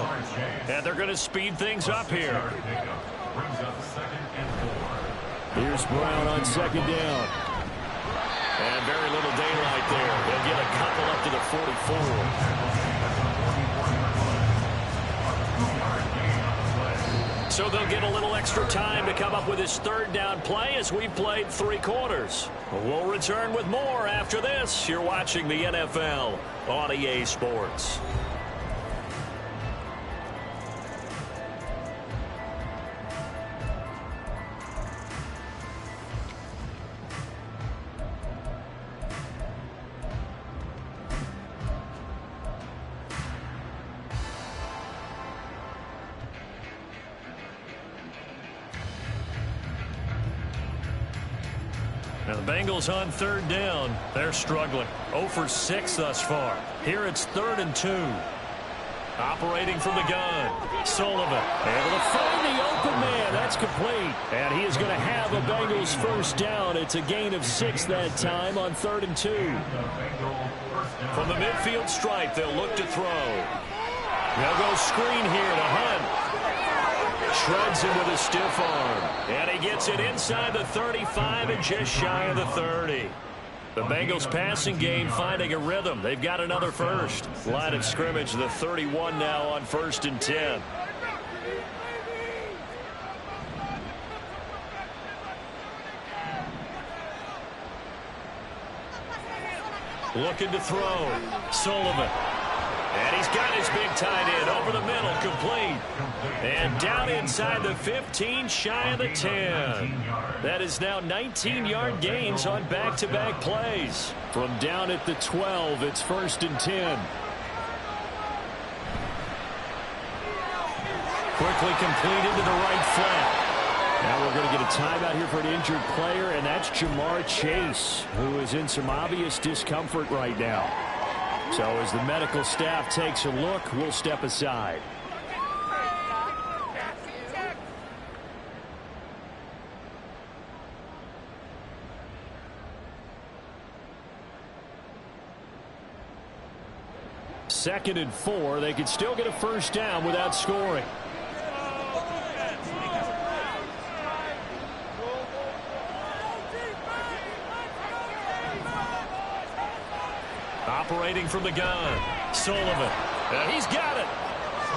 And they're going to speed things up here. Here's Brown on 2nd down. And very little daylight there. They'll get a couple up to the 44. So they'll get a little extra time to come up with his 3rd down play as we've played 3 quarters. We'll return with more after this. You're watching the NFL on EA Sports. Now the Bengals on 3rd down. They're struggling. 0 for 6 thus far. Here it's 3rd and 2. Operating from the gun. Sullivan able to find the open man. That's complete. And he is going to have a Bengals 1st down. It's a gain of 6 that time on 3rd and 2. From the midfield stripe, they'll look to throw. They'll go screen here to Hunt. Shreds him with a stiff arm. And he gets it inside the 35 and just shy of the 30. The Bengals passing game finding a rhythm. They've got another first. Line of scrimmage, the 31 now on 1st and 10. Looking to throw. Sullivan. And he's got his big tight end over the middle, complete. And down inside the 15, shy of the 10. That is now 19-yard gains on back-to-back plays. From down at the 12, it's 1st and 10. Quickly completed to the right flat. Now we're going to get a timeout here for an injured player, and that's Jamar Chase, who is in some obvious discomfort right now. So as the medical staff takes a look, we'll step aside. Second and 4. They could still get a 1st down without scoring. Operating from the gun, Sullivan. And he's got it.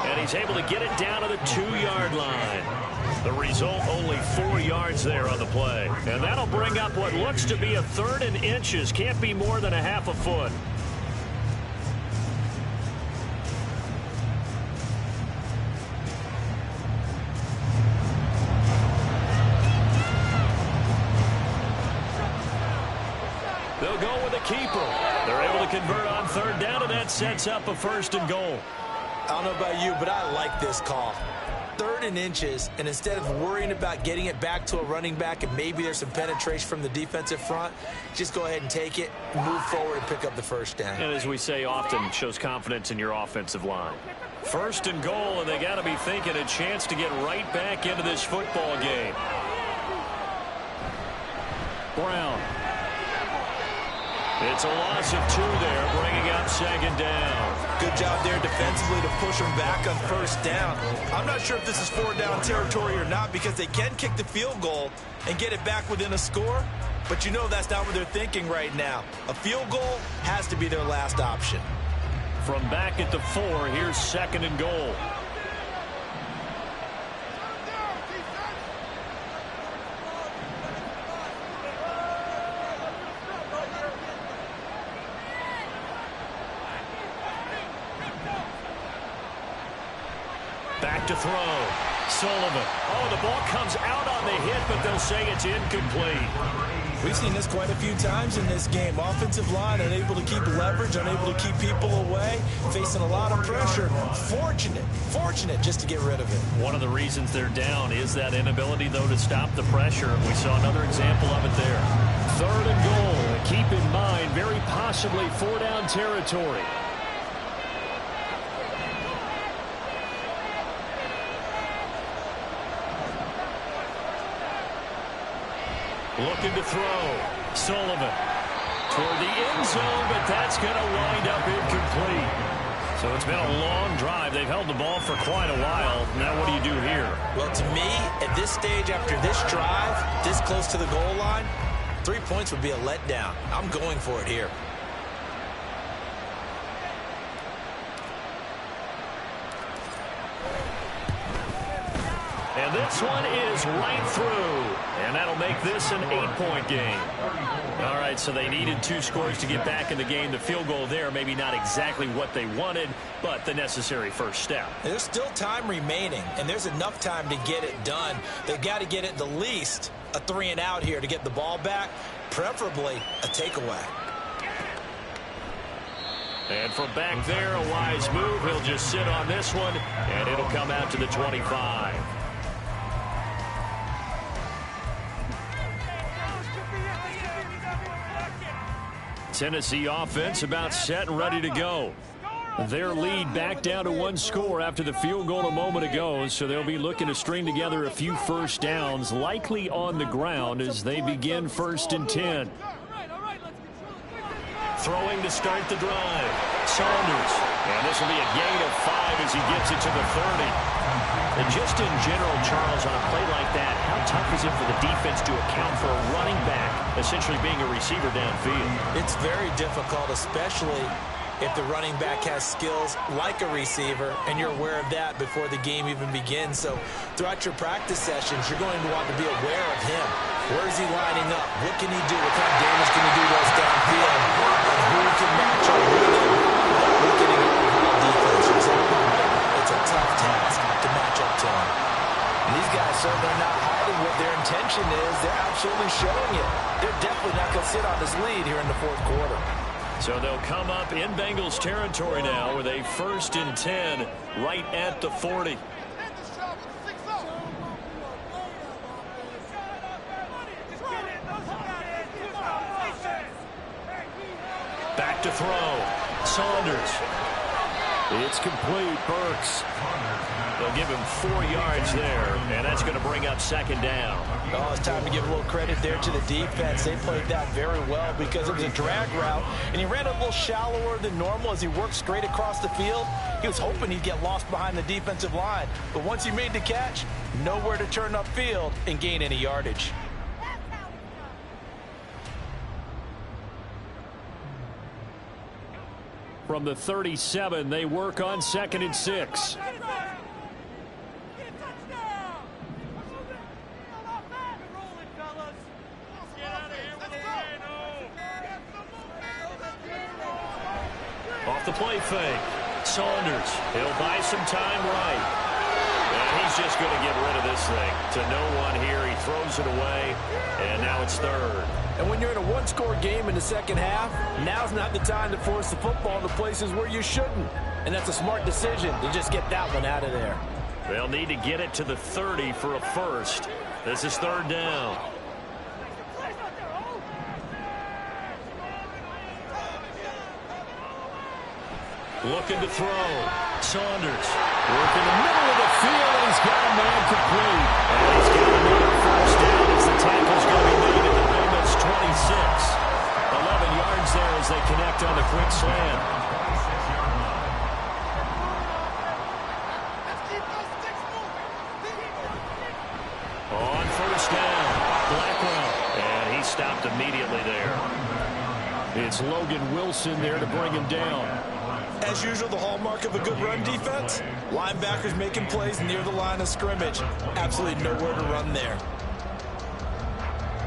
And he's able to get it down to the 2-yard line. The result, only 4 yards there on the play. And that'll bring up what looks to be a 3rd and inches. Can't be more than a half a foot. They'll go with a keeper. They're able to convert on 3rd down, and that sets up a 1st and goal. I don't know about you, but I like this call. 3rd and inches, and instead of worrying about getting it back to a running back and maybe there's some penetration from the defensive front, just go ahead and take it, move forward, and pick up the 1st down. And as we say often, shows confidence in your offensive line. 1st and goal, and they got to be thinking a chance to get right back into this football game. Brown. It's a loss of 2 there, bringing up 2nd down. Good job there defensively to push them back on 1st down. I'm not sure if this is 4th down territory or not because they can kick the field goal and get it back within a score, but you know that's not what they're thinking right now. A field goal has to be their last option. From back at the 4, here's 2nd and goal. Back to throw. Sullivan. Oh, the ball comes out on the hit, but they'll say it's incomplete. We've seen this quite a few times in this game. Offensive line unable to keep leverage, unable to keep people away, facing a lot of pressure. Fortunate just to get rid of it. One of the reasons they're down is that inability, though, to stop the pressure. We saw another example of it there. 3rd and goal. Keep in mind, very possibly 4-down territory. Looking to throw. Sullivan toward the end zone, but that's going to wind up incomplete. So it's been a long drive. They've held the ball for quite a while. Now what do you do here? Well, to me, at this stage, after this drive, this close to the goal line, 3 points would be a letdown. I'm going for it here. And this one is right through. And that'll make this an 8-point game. All right, so they needed 2 scores to get back in the game. The field goal there, maybe not exactly what they wanted, but the necessary first step. There's still time remaining, and there's enough time to get it done. They've got to get it the least a 3 and out here to get the ball back, preferably a takeaway. And from back there, a wise move. He'll just sit on this one, and it'll come out to the 25. Tennessee offense about set and ready to go. Their lead back down to 1 score after the field goal a moment ago, so they'll be looking to string together a few first downs, likely on the ground as they begin 1st and 10. Throwing to start the drive. Saunders. And this will be a gain of 5 as he gets it to the 30. And just in general, Charles, on a play like that, how tough is it for the defense to account for a running back essentially being a receiver downfield? It's very difficult, especially if the running back has skills like a receiver, and you're aware of that before the game even begins. So throughout your practice sessions, you're going to want to be aware of him. Where is he lining up? What can he do? What kind of damage can he do to us downfield? And who can match up with him without weakening our defense? It's a tough task to match up to him. And these guys certainly are not hiding what their intention is. They're absolutely showing it. They're definitely not going to sit on this lead here in the 4th quarter. So they'll come up in Bengals territory now with a 1st and 10 right at the 40. Back to throw. Saunders. It's complete. Burks. They'll give him 4 yards there, and that's going to bring up 2nd down. Oh, it's time to give a little credit there to the defense. They played that very well because it was a drag route, and he ran a little shallower than normal as he worked straight across the field. He was hoping he'd get lost behind the defensive line, but once he made the catch, nowhere to turn upfield and gain any yardage. From the 37, they work on 2nd and 6. Off the play fake. Saunders, he'll buy some time right. And he's just going to get rid of this thing. To no one here, he throws it away, and now it's 3rd. And when you're in a one-score game in the second half, now's not the time to force the football to places where you shouldn't. And that's a smart decision to just get that one out of there. They'll need to get it to the 30 for a first. This is 3rd down. Looking to throw. Saunders working in the middle of the field, and he's got a man complete. And he's got another first down as the tackle's going to be made at the Bengals 26. 11 yards there as they connect on the quick slant. On first down, Blackwell, and he stopped immediately there. It's Logan Wilson there to bring him down. As usual, the hallmark of a good run defense, linebackers making plays near the line of scrimmage. Absolutely nowhere to run there.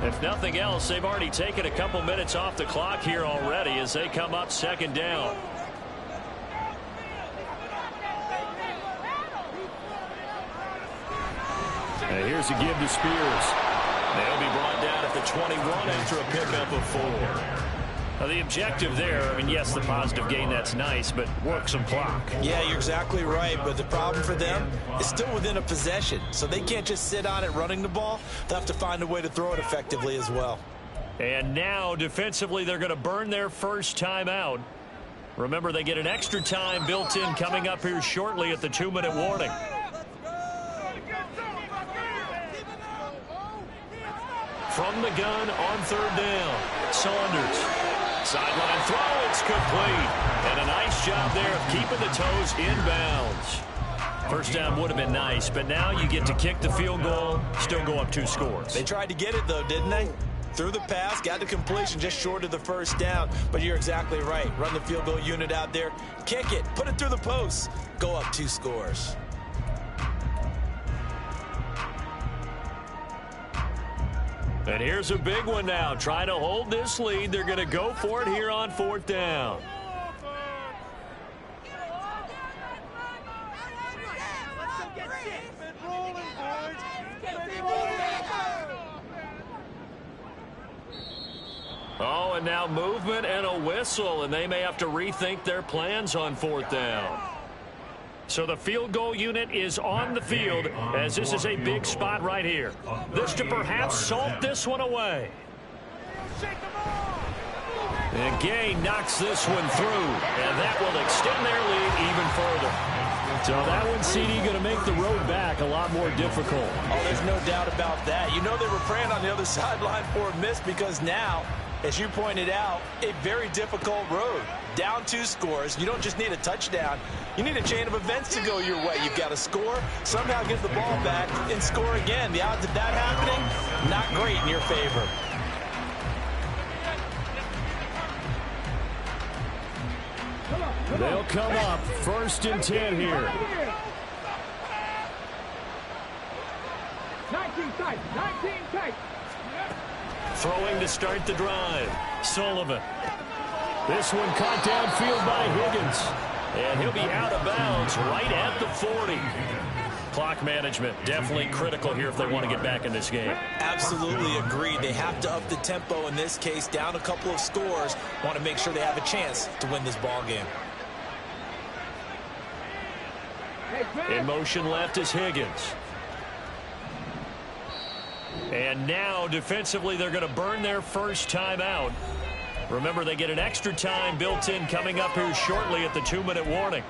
If nothing else, they've already taken a couple minutes off the clock here already as they come up 2nd down. And here's a give to Spears. They'll be brought down at the 21 after a pickup of 4. Now the objective there, I mean, yes, the positive gain, that's nice, but work some clock. Yeah, you're exactly right, but the problem for them is still within a possession, so they can't just sit on it running the ball. They'll have to find a way to throw it effectively as well. And now, defensively, they're going to burn their first time out. Remember, they get an extra time built in coming up here shortly at the 2-minute warning. From the gun on 3rd down, Saunders. Sideline throw, it's complete. And a nice job there of keeping the toes inbounds. First down would have been nice, but now you get to kick the field goal, still go up 2 scores. They tried to get it, though, didn't they? Threw the pass, got the completion just short of the first down. But you're exactly right. Run the field goal unit out there, kick it, put it through the post, go up 2 scores. And here's a big one now. Trying to hold this lead. They're going to go for it here on 4th down. Oh, and now movement and a whistle, and they may have to rethink their plans on 4th down. So the field goal unit is on the field as this is a big spot right here. This to perhaps salt this one away. And Gay knocks this one through, and that will extend their lead even further. So that one, CD, going to make the road back a lot more difficult. Oh, there's no doubt about that. You know they were praying on the other sideline for a miss because now, as you pointed out, a very difficult road. Down 2 scores. You don't just need a touchdown. You need a chain of events to go your way. You've got to score, somehow get the ball back, and score again. The odds of that happening, not great in your favor. They'll come up 1st and 10 here. 19 tight, 19 tight. Throwing to start the drive. Sullivan. This one caught downfield by Higgins. And he'll be out of bounds right at the 40. Clock management definitely critical here if they want to get back in this game. Absolutely agreed. They have to up the tempo in this case, down a couple of scores. Want to make sure they have a chance to win this ball game. In motion left is Higgins. And now defensively they're going to burn their first time out. Remember, they get an extra time built in coming up here shortly at the 2-minute warning.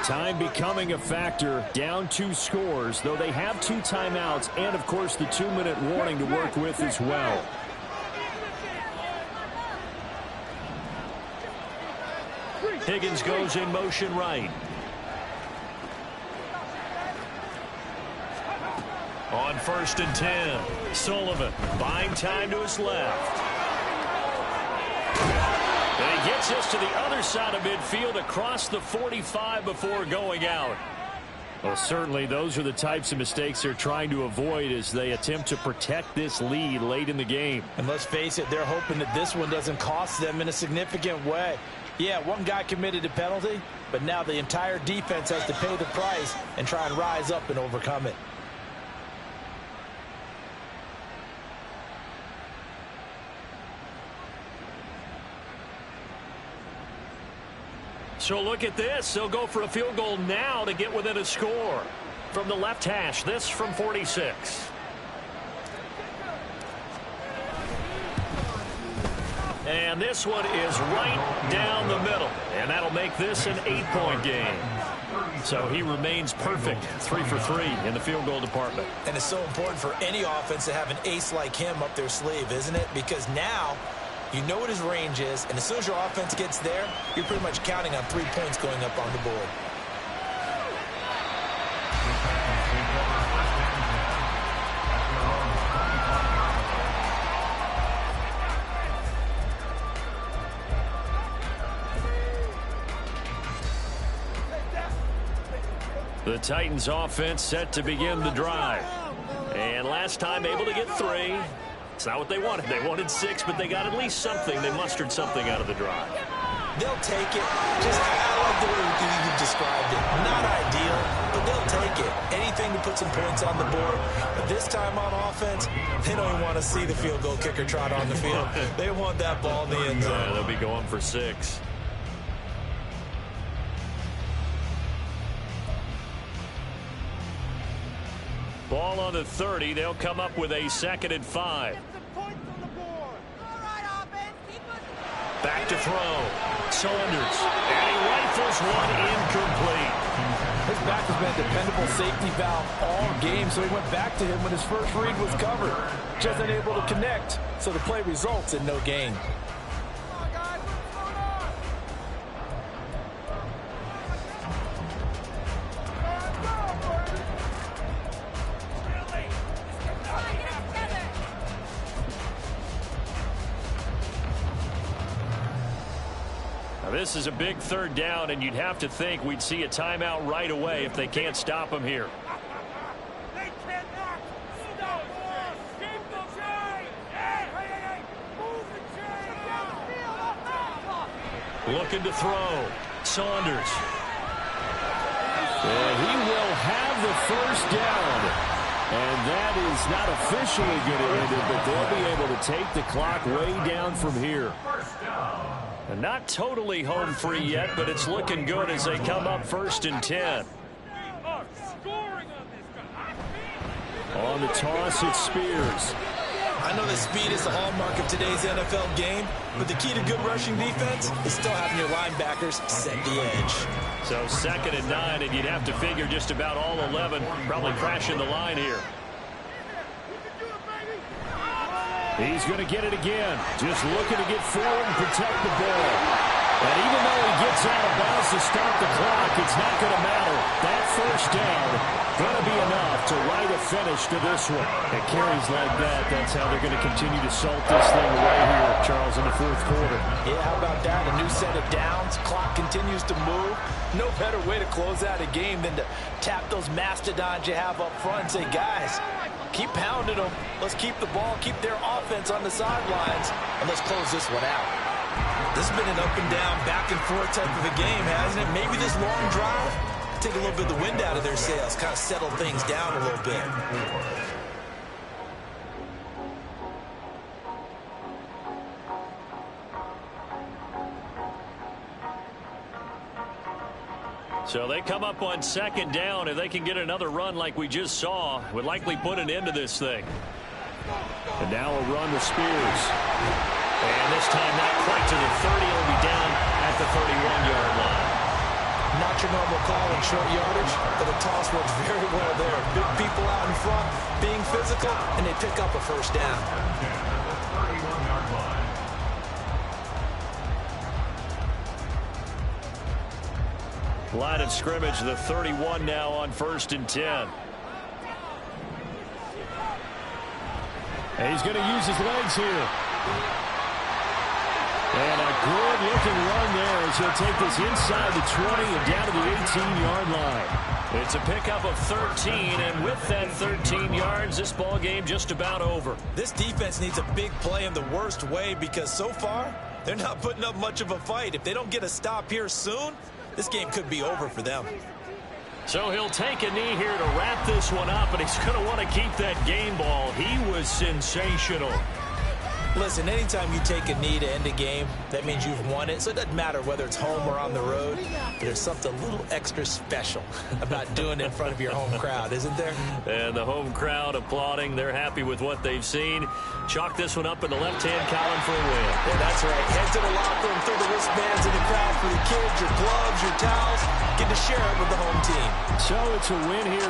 Time becoming a factor, down 2 scores, though they have 2 timeouts and, of course, the 2-minute warning to work with as well. Higgins goes in motion right. On 1st and 10, Sullivan buying time to his left. Takes this to the other side of midfield across the 45 before going out. Well, certainly those are the types of mistakes they're trying to avoid as they attempt to protect this lead late in the game. And let's face it, they're hoping that this one doesn't cost them in a significant way. Yeah, one guy committed a penalty, but now the entire defense has to pay the price and try and rise up and overcome it. So look at this. They'll go for a field goal now to get within a score. From the left hash, this from 46. And this one is right down the middle. And that'll make this an 8-point game. So he remains perfect, 3 for 3 in the field goal department. And it's so important for any offense to have an ace like him up their sleeve, isn't it? Because now you know what his range is, and as soon as your offense gets there, you're pretty much counting on 3 points going up on the board. The Titans offense set to begin the drive. And last time able to get 3. It's not what they wanted. They wanted 6, but they got at least something. They mustered something out of the drive. They'll take it. Just, I love the way you described it. Not ideal, but they'll take it. Anything to put some points on the board. But this time on offense, they don't even want to see the field goal kicker trot on the field. They want that ball in the end zone. Yeah, they'll be going for 6. Ball on the 30. They'll come up with a 2nd and 5. Back to throw. Saunders. And he rifles one incomplete. His back has been a dependable safety valve all game, so he went back to him when his first read was covered. Just unable to connect, so the play results in no gain. This is a big 3rd down, and you'd have to think we'd see a timeout right away if they can't stop him here. Looking to throw. Saunders. And he will have the 1st down. And that is not officially going to end it, but they'll be able to take the clock way down from here. And not totally home free yet, but it's looking good as they come up 1st and 10. On the toss, it's Spears. I know that speed is the hallmark of today's NFL game, but the key to good rushing defense is still having your linebackers set the edge. So 2nd and 9, and you'd have to figure just about all 11 probably crashing the line here. He's going to get it again. Just looking to get forward and protect the ball. And even though he gets out of bounds to stop the clock, it's not going to matter. That 1st down going to be enough to write a finish to this one. And carries like that, that's how they're going to continue to salt this thing away here, Charles, in the 4th quarter. Yeah, how about that? A new set of downs. Clock continues to move. No better way to close out a game than to tap those mastodons you have up front and say, guys, keep pounding them. Let's keep the ball, keep their offense on the sidelines, and let's close this one out. This has been an up and down, back and forth type of a game, hasn't it? Maybe this long drive, take a little bit of the wind out of their sails, kind of settle things down a little bit. So they come up on 2nd down. If they can get another run like we just saw, would likely put an end to this thing. And now a run with Spears. And this time not quite to the 30. It'll be down at the 31-yard line. Not your normal call in short yardage, but the toss works very well there. Big people out in front, being physical, and they pick up a 1st down. Line of scrimmage, the 31 now on 1st and 10. And he's going to use his legs here. And a good-looking run there as he'll take this inside the 20 and down to the 18-yard line. It's a pickup of 13, and with that 13 yards, this ball game just about over. This defense needs a big play in the worst way because so far, they're not putting up much of a fight. If they don't get a stop here soon, this game could be over for them. So he'll take a knee here to wrap this one up, and he's going to want to keep that game ball. He was sensational. Listen, anytime you take a knee to end a game, that means you've won it. So it doesn't matter whether it's home or on the road. But there's something a little extra special about doing it in front of your home crowd, isn't there? And the home crowd applauding. They're happy with what they've seen. Chalk this one up in the left-hand column for a win. Yeah, that's right. Head to the locker room, throw the wristbands in the crowd for the kids, your gloves, your towels. Get to share it with the home team. So it's a win here.